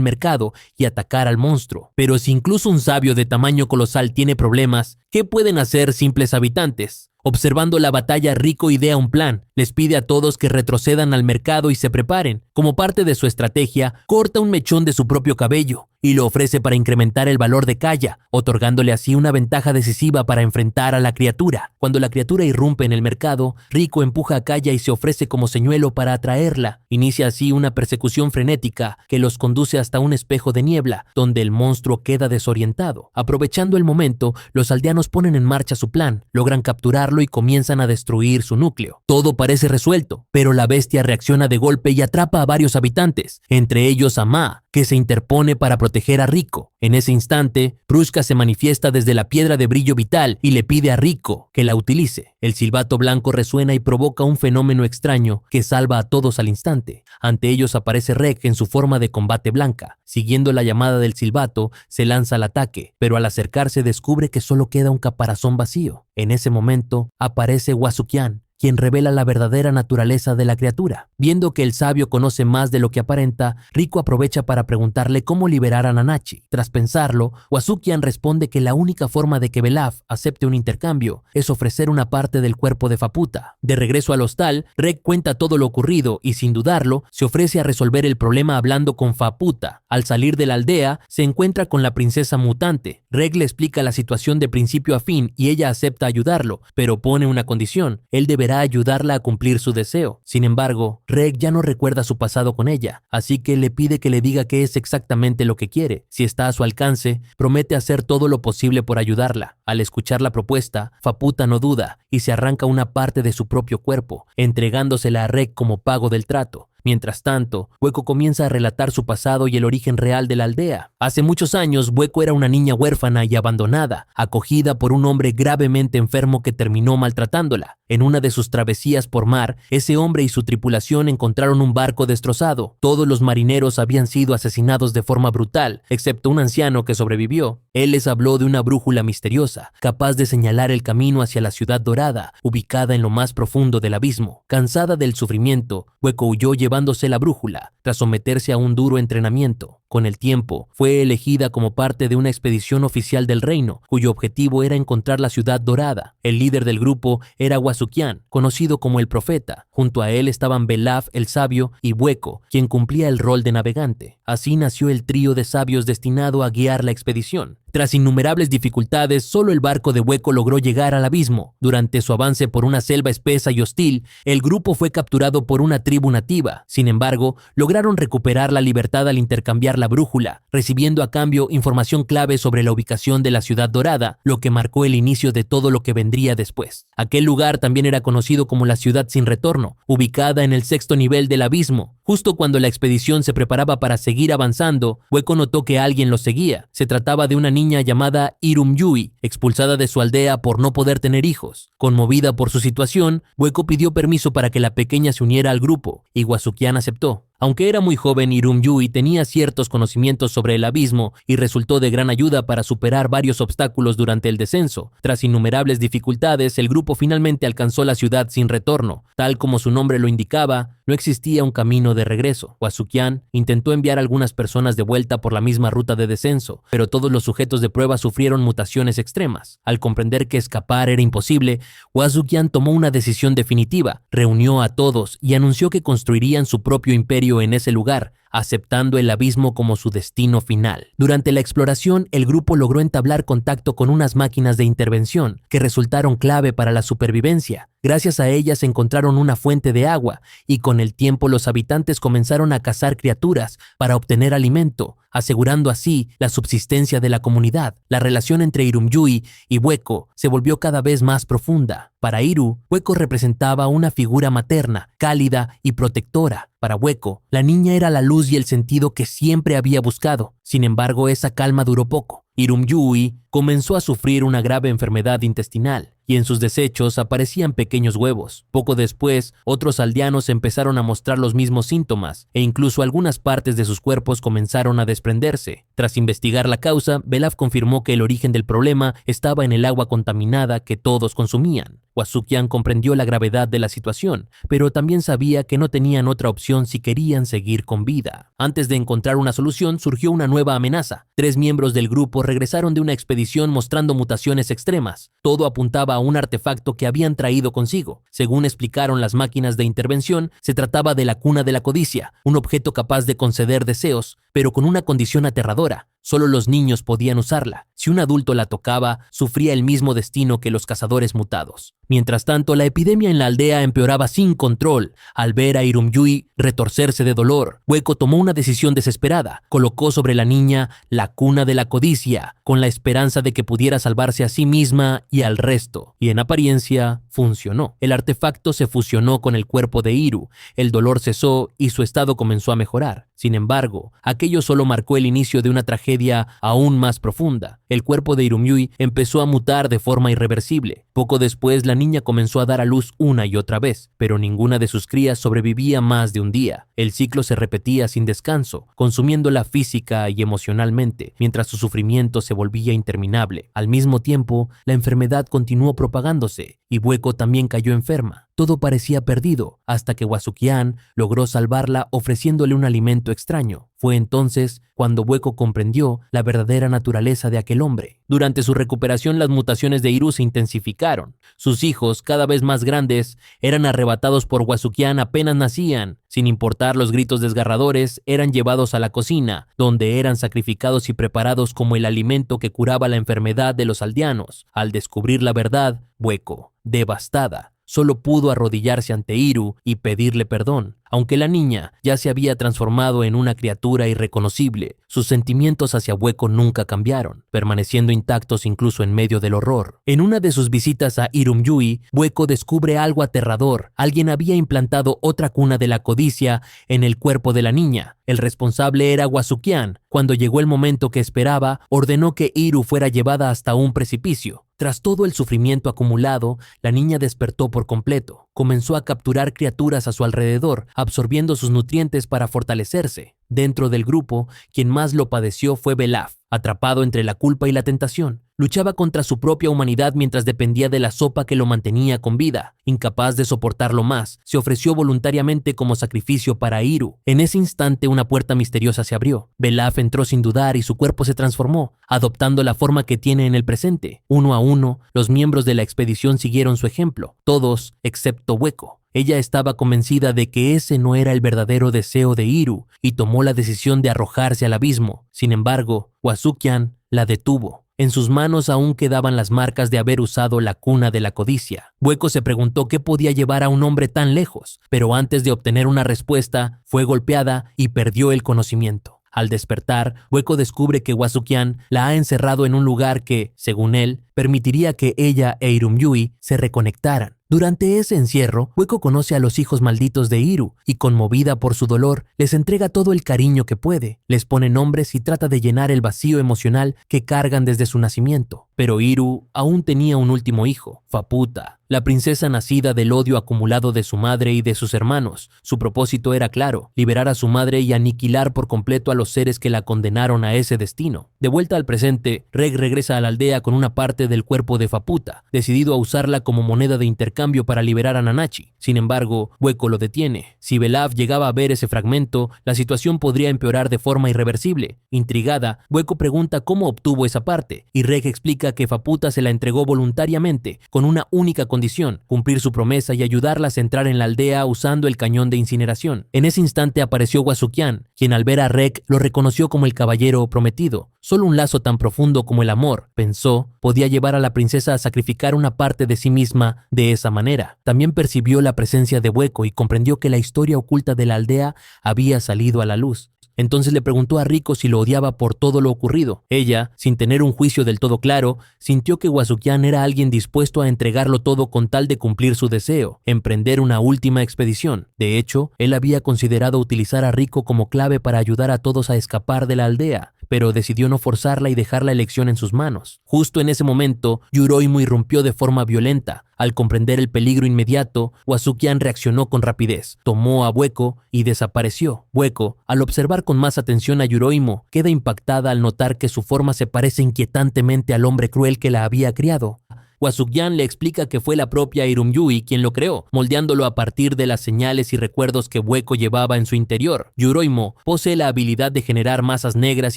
mercado y atacar al monstruo. Pero si incluso un sabio de tamaño colosal tiene problemas, ¿qué pueden hacer simples habitantes? Observando la batalla, Riko idea un plan. Les pide a todos que retrocedan al mercado y se preparen. Como parte de su estrategia, corta un mechón de su propio cabello y lo ofrece para incrementar el valor de Kaya, otorgándole así una ventaja decisiva para enfrentar a la criatura. Cuando la criatura irrumpe en el mercado, Riko empuja a Kaya y se ofrece como señuelo para atraerla. Inicia así una persecución frenética que los conduce hasta un espejo de niebla, donde el monstruo queda desorientado. Aprovechando el momento, los aldeanos ponen en marcha su plan, logran capturarlo y comienzan a destruir su núcleo. Todo parece resuelto, pero la bestia reacciona de golpe y atrapa a varios habitantes, entre ellos a Maa, que se interpone para proteger a Riko. En ese instante, Prushka se manifiesta desde la piedra de brillo vital y le pide a Riko que la utilice. El silbato blanco resuena y provoca un fenómeno extraño que salva a todos al instante. Ante ellos aparece Reg en su forma de combate blanca. Siguiendo la llamada del silbato, se lanza al ataque, pero al acercarse descubre que solo queda un caparazón vacío. En ese momento, aparece Wasukian, quien revela la verdadera naturaleza de la criatura. Viendo que el sabio conoce más de lo que aparenta, Riko aprovecha para preguntarle cómo liberar a Nanachi. Tras pensarlo, Wasukian responde que la única forma de que Belaf acepte un intercambio es ofrecer una parte del cuerpo de Faputa. De regreso al hostal, Reg cuenta todo lo ocurrido y, sin dudarlo, se ofrece a resolver el problema hablando con Faputa. Al salir de la aldea, se encuentra con la princesa mutante. Reg le explica la situación de principio a fin y ella acepta ayudarlo, pero pone una condición: él deberá ayudarla a cumplir su deseo. Sin embargo, Reg ya no recuerda su pasado con ella, así que le pide que le diga qué es exactamente lo que quiere. Si está a su alcance, promete hacer todo lo posible por ayudarla. Al escuchar la propuesta, Faputa no duda y se arranca una parte de su propio cuerpo, entregándosela a Reg como pago del trato. Mientras tanto, Bueko comienza a relatar su pasado y el origen real de la aldea. Hace muchos años, Bueko era una niña huérfana y abandonada, acogida por un hombre gravemente enfermo que terminó maltratándola. En una de sus travesías por mar, ese hombre y su tripulación encontraron un barco destrozado. Todos los marineros habían sido asesinados de forma brutal, excepto un anciano que sobrevivió. Él les habló de una brújula misteriosa, capaz de señalar el camino hacia la ciudad dorada, ubicada en lo más profundo del abismo. Cansada del sufrimiento, Bueko huyó llevándose la brújula, tras someterse a un duro entrenamiento. Con el tiempo, fue elegida como parte de una expedición oficial del reino, cuyo objetivo era encontrar la ciudad dorada. El líder del grupo era Wasukian, conocido como el Profeta. Junto a él estaban Belaf, el sabio, y Bueko, quien cumplía el rol de navegante. Así nació el trío de sabios destinado a guiar la expedición. Tras innumerables dificultades, solo el barco de Bueko logró llegar al abismo. Durante su avance por una selva espesa y hostil, el grupo fue capturado por una tribu nativa. Sin embargo, lograron recuperar la libertad al intercambiar la brújula, recibiendo a cambio información clave sobre la ubicación de la Ciudad Dorada, lo que marcó el inicio de todo lo que vendría después. Aquel lugar también era conocido como la Ciudad Sin Retorno, ubicada en el 6º nivel del abismo. Justo cuando la expedición se preparaba para seguir avanzando, Hueco notó que alguien lo seguía. Se trataba de una niña llamada Irumyui, expulsada de su aldea por no poder tener hijos. Conmovida por su situación, Hueco pidió permiso para que la pequeña se uniera al grupo, y Wasukian aceptó. Aunque era muy joven, Irumyui tenía ciertos conocimientos sobre el abismo y resultó de gran ayuda para superar varios obstáculos durante el descenso. Tras innumerables dificultades, el grupo finalmente alcanzó la Ciudad Sin Retorno. Tal como su nombre lo indicaba, no existía un camino de regreso. Wasukian intentó enviar a algunas personas de vuelta por la misma ruta de descenso, pero todos los sujetos de prueba sufrieron mutaciones extremas. Al comprender que escapar era imposible, Wasukian tomó una decisión definitiva, reunió a todos y anunció que construirían su propio imperio en ese lugar, aceptando el abismo como su destino final. Durante la exploración, el grupo logró entablar contacto con unas máquinas de intervención que resultaron clave para la supervivencia. Gracias a ellas encontraron una fuente de agua y con el tiempo los habitantes comenzaron a cazar criaturas para obtener alimento, asegurando así la subsistencia de la comunidad. La relación entre Irumyui y Hueco se volvió cada vez más profunda. Para Iru, Hueco representaba una figura materna, cálida y protectora. Para Hueco, la niña era la luz y el sentido que siempre había buscado. Sin embargo, esa calma duró poco. Irumyui comenzó a sufrir una grave enfermedad intestinal y en sus desechos aparecían pequeños huevos. Poco después, otros aldeanos empezaron a mostrar los mismos síntomas e incluso algunas partes de sus cuerpos comenzaron a desprenderse. Tras investigar la causa, Belaf confirmó que el origen del problema estaba en el agua contaminada que todos consumían. Wasukian comprendió la gravedad de la situación, pero también sabía que no tenían otra opción si querían seguir con vida. Antes de encontrar una solución, surgió una nueva amenaza. 3 miembros del grupo regresaron de una expedición mostrando mutaciones extremas. Todo apuntaba a un artefacto que habían traído consigo. Según explicaron las máquinas de intervención, se trataba de la cuna de la codicia, un objeto capaz de conceder deseos, pero con una condición aterradora. Solo los niños podían usarla. Si un adulto la tocaba, sufría el mismo destino que los cazadores mutados. Mientras tanto, la epidemia en la aldea empeoraba sin control. Al ver a Irumyui retorcerse de dolor, Hueco tomó una decisión desesperada. Colocó sobre la niña la cuna de la codicia, con la esperanza de que pudiera salvarse a sí misma y al resto. Y en apariencia, funcionó. El artefacto se fusionó con el cuerpo de Iru, el dolor cesó y su estado comenzó a mejorar. Sin embargo, aquello solo marcó el inicio de una tragedia aún más profunda. El cuerpo de Irumyui empezó a mutar de forma irreversible. Poco después, la niña comenzó a dar a luz una y otra vez, pero ninguna de sus crías sobrevivía más de un día. El ciclo se repetía sin descanso, consumiéndola física y emocionalmente, mientras su sufrimiento se volvía interminable. Al mismo tiempo, la enfermedad continuó propagándose y Hueco también cayó enferma. Todo parecía perdido, hasta que Wasukian logró salvarla ofreciéndole un alimento extraño. Fue entonces cuando Hueco comprendió la verdadera naturaleza de aquel hombre. Durante su recuperación, las mutaciones de Iru se intensificaron. Sus hijos, cada vez más grandes, eran arrebatados por Wasukian apenas nacían. Sin importar los gritos desgarradores, eran llevados a la cocina, donde eran sacrificados y preparados como el alimento que curaba la enfermedad de los aldeanos. Al descubrir la verdad, Hueco, devastada, solo pudo arrodillarse ante Iru y pedirle perdón. Aunque la niña ya se había transformado en una criatura irreconocible, sus sentimientos hacia Hueco nunca cambiaron, permaneciendo intactos incluso en medio del horror. En una de sus visitas a Irumyui, Hueco descubre algo aterrador. Alguien había implantado otra cuna de la codicia en el cuerpo de la niña. El responsable era Wasukian. Cuando llegó el momento que esperaba, ordenó que Iru fuera llevada hasta un precipicio. Tras todo el sufrimiento acumulado, la niña despertó por completo. Comenzó a capturar criaturas a su alrededor, absorbiendo sus nutrientes para fortalecerse. Dentro del grupo, quien más lo padeció fue Belaf. Atrapado entre la culpa y la tentación, luchaba contra su propia humanidad mientras dependía de la sopa que lo mantenía con vida. Incapaz de soportarlo más, se ofreció voluntariamente como sacrificio para Iru. En ese instante, una puerta misteriosa se abrió. Belaf entró sin dudar y su cuerpo se transformó, adoptando la forma que tiene en el presente. Uno a uno, los miembros de la expedición siguieron su ejemplo, todos excepto Hueco. Ella estaba convencida de que ese no era el verdadero deseo de Iru y tomó la decisión de arrojarse al abismo. Sin embargo, Wasukian la detuvo. En sus manos aún quedaban las marcas de haber usado la cuna de la codicia. Hueco se preguntó qué podía llevar a un hombre tan lejos, pero antes de obtener una respuesta, fue golpeada y perdió el conocimiento. Al despertar, Hueco descubre que Wasukian la ha encerrado en un lugar que, según él, permitiría que ella e Irumyui se reconectaran. Durante ese encierro, Hueco conoce a los hijos malditos de Iru y, conmovida por su dolor, les entrega todo el cariño que puede, les pone nombres y trata de llenar el vacío emocional que cargan desde su nacimiento. Pero Iru aún tenía un último hijo, Faputa, la princesa nacida del odio acumulado de su madre y de sus hermanos. Su propósito era claro: liberar a su madre y aniquilar por completo a los seres que la condenaron a ese destino. De vuelta al presente, Reg regresa a la aldea con una parte del cuerpo de Faputa, decidido a usarla como moneda de intercambio para liberar a Nanachi. Sin embargo, Hueco lo detiene. Si Belaf llegaba a ver ese fragmento, la situación podría empeorar de forma irreversible. Intrigada, Hueco pregunta cómo obtuvo esa parte, y Reg explica que Faputa se la entregó voluntariamente, con una única condición: cumplir su promesa y ayudarlas a entrar en la aldea usando el cañón de incineración. En ese instante apareció Wasukian, quien al ver a Reg lo reconoció como el caballero prometido. Solo un lazo tan profundo como el amor, pensó, podía llevar a la princesa a sacrificar una parte de sí misma de esa manera. También percibió la presencia de Hueco y comprendió que la historia oculta de la aldea había salido a la luz. Entonces le preguntó a Riko si lo odiaba por todo lo ocurrido. Ella, sin tener un juicio del todo claro, sintió que Wasukian era alguien dispuesto a entregarlo todo con tal de cumplir su deseo, emprender una última expedición. De hecho, él había considerado utilizar a Riko como clave para ayudar a todos a escapar de la aldea, pero decidió no forzarla y dejar la elección en sus manos. Justo en ese momento, Yuroimu irrumpió de forma violenta. Al comprender el peligro inmediato, Wasukian reaccionó con rapidez, tomó a Hueco y desapareció. Hueco, al observar con más atención a Yuroimu, queda impactada al notar que su forma se parece inquietantemente al hombre cruel que la había criado. Wasukian le explica que fue la propia Irumyui quien lo creó, moldeándolo a partir de las señales y recuerdos que Hueco llevaba en su interior. Yuroimu posee la habilidad de generar masas negras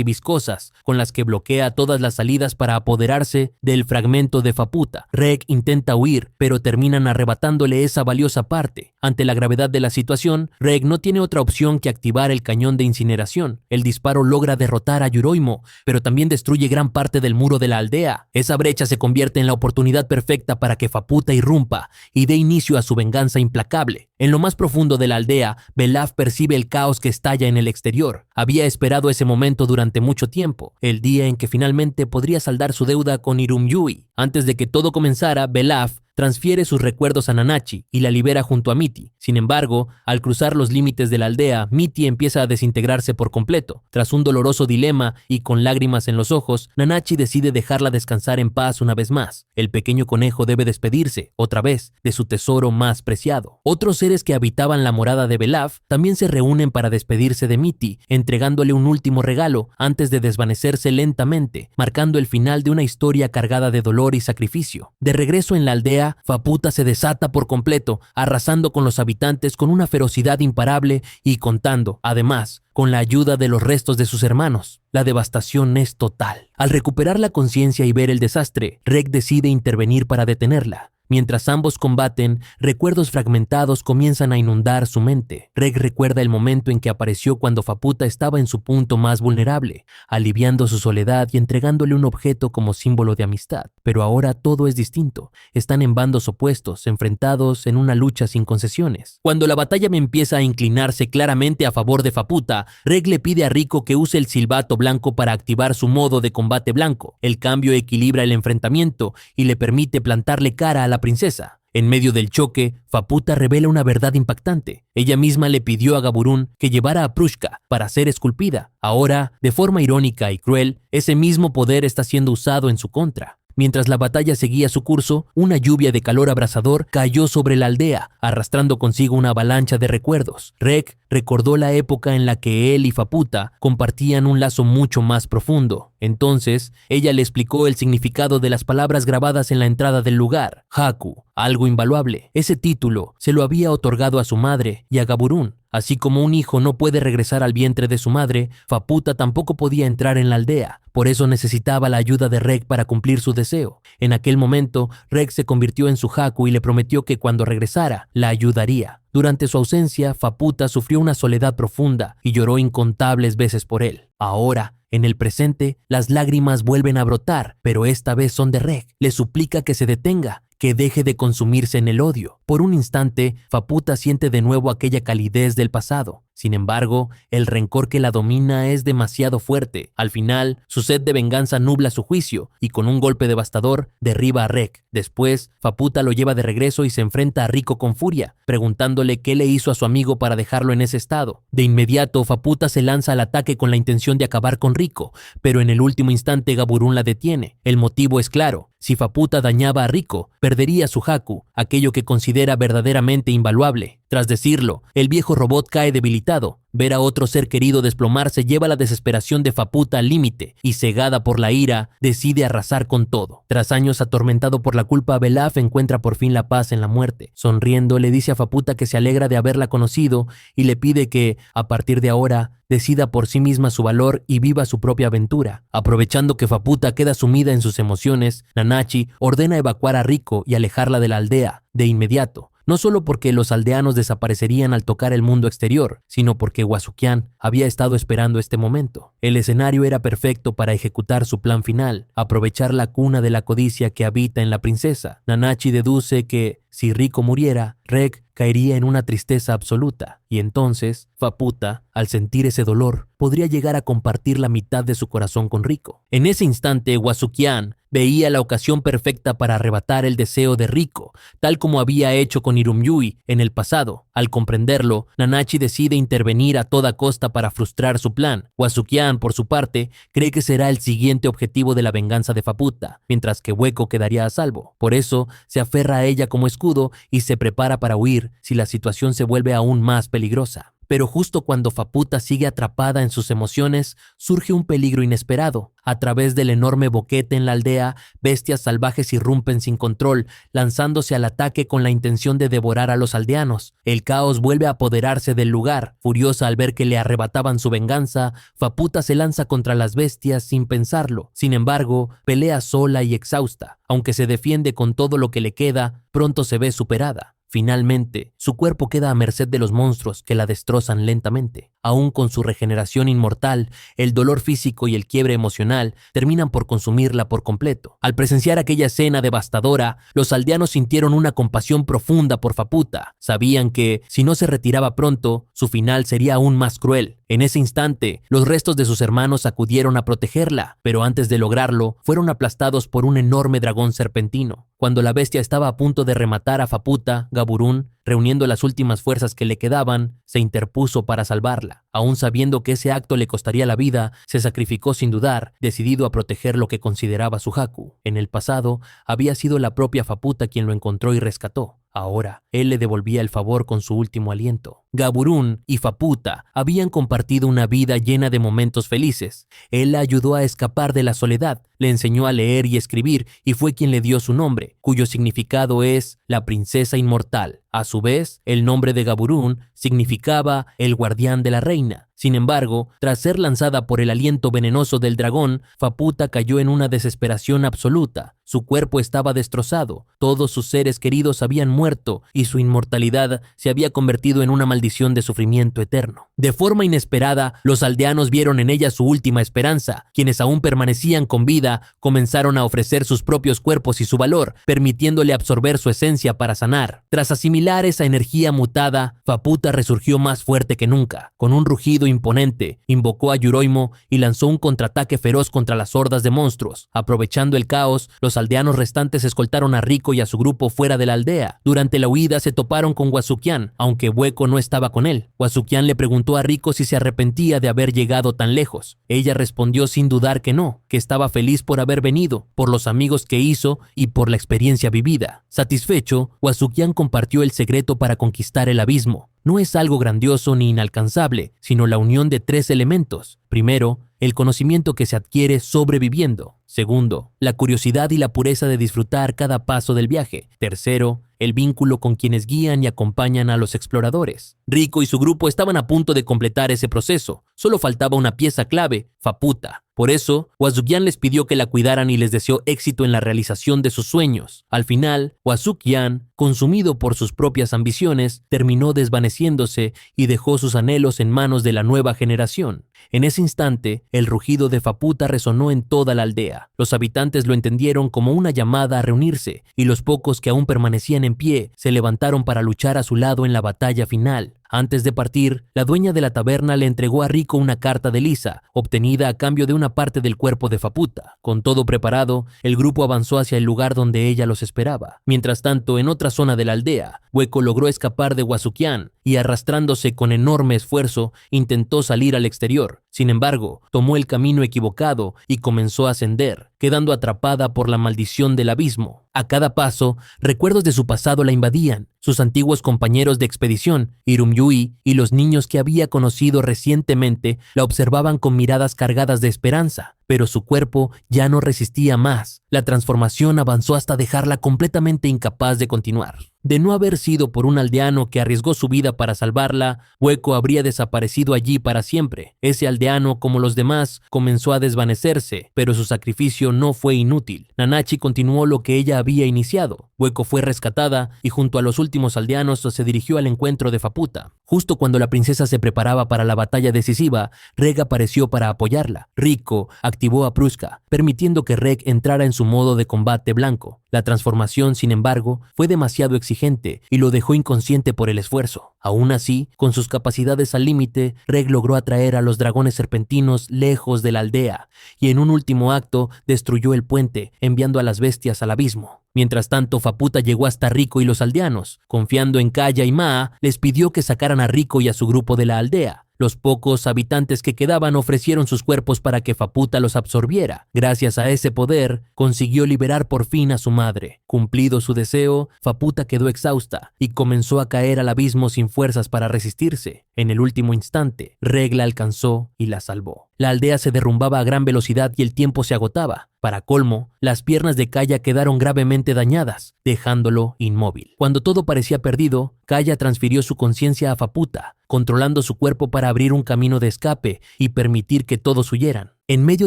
y viscosas, con las que bloquea todas las salidas para apoderarse del fragmento de Faputa. Reg intenta huir, pero terminan arrebatándole esa valiosa parte. Ante la gravedad de la situación, Reg no tiene otra opción que activar el cañón de incineración. El disparo logra derrotar a Yuroimu, pero también destruye gran parte del muro de la aldea. Esa brecha se convierte en la oportunidad perfecta para que Faputa irrumpa y dé inicio a su venganza implacable. En lo más profundo de la aldea, Belaf percibe el caos que estalla en el exterior. Había esperado ese momento durante mucho tiempo, el día en que finalmente podría saldar su deuda con Irumyui. Antes de que todo comenzara, Belaf transfiere sus recuerdos a Nanachi y la libera junto a Miti. Sin embargo, al cruzar los límites de la aldea, Miti empieza a desintegrarse por completo. Tras un doloroso dilema y con lágrimas en los ojos, Nanachi decide dejarla descansar en paz una vez más. El pequeño conejo debe despedirse, otra vez, de su tesoro más preciado. Otros seres que habitaban la morada de Belaf también se reúnen para despedirse de Miti, entregándole un último regalo antes de desvanecerse lentamente, marcando el final de una historia cargada de dolor y sacrificio. De regreso en la aldea, Faputa se desata por completo, arrasando con los habitantes con una ferocidad imparable y contando, además, con la ayuda de los restos de sus hermanos. La devastación es total. Al recuperar la conciencia y ver el desastre, Reg decide intervenir para detenerla. Mientras ambos combaten, recuerdos fragmentados comienzan a inundar su mente. Reg recuerda el momento en que apareció cuando Faputa estaba en su punto más vulnerable, aliviando su soledad y entregándole un objeto como símbolo de amistad. Pero ahora todo es distinto. Están en bandos opuestos, enfrentados en una lucha sin concesiones. Cuando la batalla empieza a inclinarse claramente a favor de Faputa, Reg le pide a Riko que use el silbato blanco para activar su modo de combate blanco. El cambio equilibra el enfrentamiento y le permite plantarle cara a la princesa. En medio del choque, Faputa revela una verdad impactante. Ella misma le pidió a Gaburun que llevara a Prushka para ser esculpida. Ahora, de forma irónica y cruel, ese mismo poder está siendo usado en su contra. Mientras la batalla seguía su curso, una lluvia de calor abrasador cayó sobre la aldea, arrastrando consigo una avalancha de recuerdos. Reg recordó la época en la que él y Faputa compartían un lazo mucho más profundo. Entonces, ella le explicó el significado de las palabras grabadas en la entrada del lugar. Haku, algo invaluable. Ese título se lo había otorgado a su madre y a Gaburun. Así como un hijo no puede regresar al vientre de su madre, Faputa tampoco podía entrar en la aldea. Por eso necesitaba la ayuda de Reg para cumplir su deseo. En aquel momento, Reg se convirtió en su Haku y le prometió que cuando regresara, la ayudaría. Durante su ausencia, Faputa sufrió una soledad profunda y lloró incontables veces por él. Ahora, en el presente, las lágrimas vuelven a brotar, pero esta vez son de Reg. Le suplica que se detenga, que deje de consumirse en el odio. Por un instante, Faputa siente de nuevo aquella calidez del pasado. Sin embargo, el rencor que la domina es demasiado fuerte. Al final, su sed de venganza nubla su juicio y con un golpe devastador derriba a Rek. Después, Faputa lo lleva de regreso y se enfrenta a Rico con furia, preguntándole qué le hizo a su amigo para dejarlo en ese estado. De inmediato, Faputa se lanza al ataque con la intención de acabar con Rico, pero en el último instante Gaburun la detiene. El motivo es claro. Si Faputa dañaba a Rico, perdería su Haku, aquello que considera verdaderamente invaluable. Tras decirlo, el viejo robot cae debilitado. Ver a otro ser querido desplomarse lleva la desesperación de Faputa al límite y, cegada por la ira, decide arrasar con todo. Tras años atormentado por la culpa, Belaf encuentra por fin la paz en la muerte. Sonriendo, le dice a Faputa que se alegra de haberla conocido y le pide que, a partir de ahora, decida por sí misma su valor y viva su propia aventura. Aprovechando que Faputa queda sumida en sus emociones, Nanachi ordena evacuar a Rico y alejarla de la aldea de inmediato. No solo porque los aldeanos desaparecerían al tocar el mundo exterior, sino porque Wasukian había estado esperando este momento. El escenario era perfecto para ejecutar su plan final, aprovechar la cuna de la codicia que habita en la princesa. Nanachi deduce que, si Rico muriera, Rek caería en una tristeza absoluta, y entonces Faputa, al sentir ese dolor, podría llegar a compartir la mitad de su corazón con Rico. En ese instante, Wasukian veía la ocasión perfecta para arrebatar el deseo de Rico, tal como había hecho con Irumyui en el pasado. Al comprenderlo, Nanachi decide intervenir a toda costa para frustrar su plan. Wasukian, por su parte, cree que será el siguiente objetivo de la venganza de Faputa, mientras que Hueco quedaría a salvo. Por eso, se aferra a ella como escudo y se prepara para huir si la situación se vuelve aún más peligrosa. Pero justo cuando Faputa sigue atrapada en sus emociones, surge un peligro inesperado. A través del enorme boquete en la aldea, bestias salvajes irrumpen sin control, lanzándose al ataque con la intención de devorar a los aldeanos. El caos vuelve a apoderarse del lugar. Furiosa al ver que le arrebataban su venganza, Faputa se lanza contra las bestias sin pensarlo. Sin embargo, pelea sola y exhausta. Aunque se defiende con todo lo que le queda, pronto se ve superada. Finalmente, su cuerpo queda a merced de los monstruos que la destrozan lentamente. Aún con su regeneración inmortal, el dolor físico y el quiebre emocional terminan por consumirla por completo. Al presenciar aquella escena devastadora, los aldeanos sintieron una compasión profunda por Faputa. Sabían que, si no se retiraba pronto, su final sería aún más cruel. En ese instante, los restos de sus hermanos acudieron a protegerla, pero antes de lograrlo, fueron aplastados por un enorme dragón serpentino. Cuando la bestia estaba a punto de rematar a Faputa, Gaburun, reuniendo las últimas fuerzas que le quedaban, se interpuso para salvarla. Aún sabiendo que ese acto le costaría la vida, se sacrificó sin dudar, decidido a proteger lo que consideraba su Haku. En el pasado, había sido la propia Faputa quien lo encontró y rescató. Ahora, él le devolvía el favor con su último aliento. Gaburun y Faputa habían compartido una vida llena de momentos felices. Él la ayudó a escapar de la soledad, le enseñó a leer y escribir y fue quien le dio su nombre, cuyo significado es la princesa inmortal. A su vez, el nombre de Gaburun significaba el guardián de la reina. Sin embargo, tras ser lanzada por el aliento venenoso del dragón, Faputa cayó en una desesperación absoluta. Su cuerpo estaba destrozado, todos sus seres queridos habían muerto y su inmortalidad se había convertido en una maldición de sufrimiento eterno. De forma inesperada, los aldeanos vieron en ella su última esperanza. Quienes aún permanecían con vida comenzaron a ofrecer sus propios cuerpos y su valor, permitiéndole absorber su esencia para sanar. Tras asimilar esa energía mutada, Faputa resurgió más fuerte que nunca. Con un rugido imponente, invocó a Yuroimo y lanzó un contraataque feroz contra las hordas de monstruos. Aprovechando el caos, los aldeanos restantes escoltaron a Rico y a su grupo fuera de la aldea. Durante la huida se toparon con Wasukian, aunque Hueco no estaba con él. Wasukian le preguntó a Rico si se arrepentía de haber llegado tan lejos. Ella respondió sin dudar que no, que estaba feliz por haber venido, por los amigos que hizo y por la experiencia vivida. Satisfecho, Wasukian compartió el secreto para conquistar el abismo. No es algo grandioso ni inalcanzable, sino la unión de 3 elementos. Primero, el conocimiento que se adquiere sobreviviendo. Segundo, la curiosidad y la pureza de disfrutar cada paso del viaje. Tercero, el vínculo con quienes guían y acompañan a los exploradores. Rico y su grupo estaban a punto de completar ese proceso. Solo faltaba una pieza clave, Faputa. Por eso, Wasukian les pidió que la cuidaran y les deseó éxito en la realización de sus sueños. Al final, Wasukian, consumido por sus propias ambiciones, terminó desvaneciéndose y dejó sus anhelos en manos de la nueva generación. En ese instante, el rugido de Faputa resonó en toda la aldea. Los habitantes lo entendieron como una llamada a reunirse, y los pocos que aún permanecían en pie se levantaron para luchar a su lado en la batalla final. Antes de partir, la dueña de la taberna le entregó a Rico una carta de Lisa, obtenida a cambio de una parte del cuerpo de Faputa. Con todo preparado, el grupo avanzó hacia el lugar donde ella los esperaba. Mientras tanto, en otra zona de la aldea, Hueco logró escapar de Huasuquián y, arrastrándose con enorme esfuerzo, intentó salir al exterior. Sin embargo, tomó el camino equivocado y comenzó a ascender, quedando atrapada por la maldición del abismo. A cada paso, recuerdos de su pasado la invadían. Sus antiguos compañeros de expedición, Irumyui, y los niños que había conocido recientemente la observaban con miradas cargadas de esperanza, pero su cuerpo ya no resistía más. La transformación avanzó hasta dejarla completamente incapaz de continuar. De no haber sido por un aldeano que arriesgó su vida para salvarla, Hueco habría desaparecido allí para siempre. Ese aldeano, como los demás, comenzó a desvanecerse, pero su sacrificio no fue inútil. Nanachi continuó lo que ella había iniciado. Hueco fue rescatada y junto a los últimos aldeanos se dirigió al encuentro de Faputa. Justo cuando la princesa se preparaba para la batalla decisiva, Reg apareció para apoyarla. Rico activó a Pruska, permitiendo que Reg entrara en su modo de combate blanco. La transformación, sin embargo, fue demasiado exigente y lo dejó inconsciente por el esfuerzo. Aún así, con sus capacidades al límite, Reg logró atraer a los dragones serpentinos lejos de la aldea y en un último acto destruyó el puente, enviando a las bestias al abismo. Mientras tanto, Faputa llegó hasta Rico y los aldeanos. Confiando en Kaya y Maa, les pidió que sacaran a Rico y a su grupo de la aldea. Los pocos habitantes que quedaban ofrecieron sus cuerpos para que Faputa los absorbiera. Gracias a ese poder, consiguió liberar por fin a su madre. Cumplido su deseo, Faputa quedó exhausta y comenzó a caer al abismo sin fuerzas para resistirse. En el último instante, Reg la alcanzó y la salvó. La aldea se derrumbaba a gran velocidad y el tiempo se agotaba. Para colmo, las piernas de Kaya quedaron gravemente dañadas, dejándolo inmóvil. Cuando todo parecía perdido, Kaya transfirió su conciencia a Faputa, controlando su cuerpo para abrir un camino de escape y permitir que todos huyeran. En medio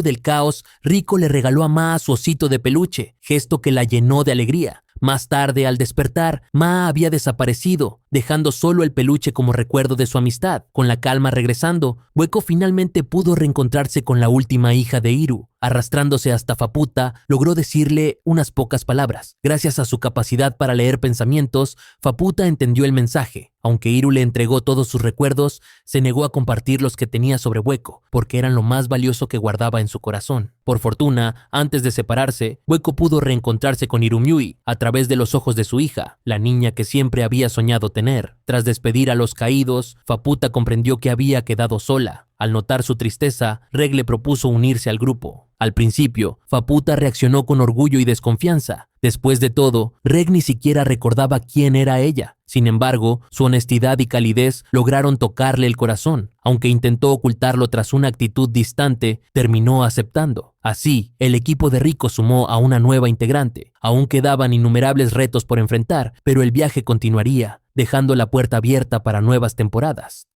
del caos, Rico le regaló a Maa su osito de peluche, gesto que la llenó de alegría. Más tarde, al despertar, Maa había desaparecido, dejando solo el peluche como recuerdo de su amistad. Con la calma regresando, Hueco finalmente pudo reencontrarse con la última hija de Iru. Arrastrándose hasta Faputa, logró decirle unas pocas palabras. Gracias a su capacidad para leer pensamientos, Faputa entendió el mensaje. Aunque Iru le entregó todos sus recuerdos, se negó a compartir los que tenía sobre Hueco, porque eran lo más valioso que guardaba en su corazón. Por fortuna, antes de separarse, Hueco pudo reencontrarse con Irumyui a través de los ojos de su hija, la niña que siempre había soñado tener. Tras despedir a los caídos, Faputa comprendió que había quedado sola. Al notar su tristeza, Reg le propuso unirse al grupo. Al principio, Faputa reaccionó con orgullo y desconfianza. Después de todo, Reg ni siquiera recordaba quién era ella. Sin embargo, su honestidad y calidez lograron tocarle el corazón. Aunque intentó ocultarlo tras una actitud distante, terminó aceptando. Así, el equipo de Rico sumó a una nueva integrante. Aún quedaban innumerables retos por enfrentar, pero el viaje continuaría, dejando la puerta abierta para nuevas temporadas.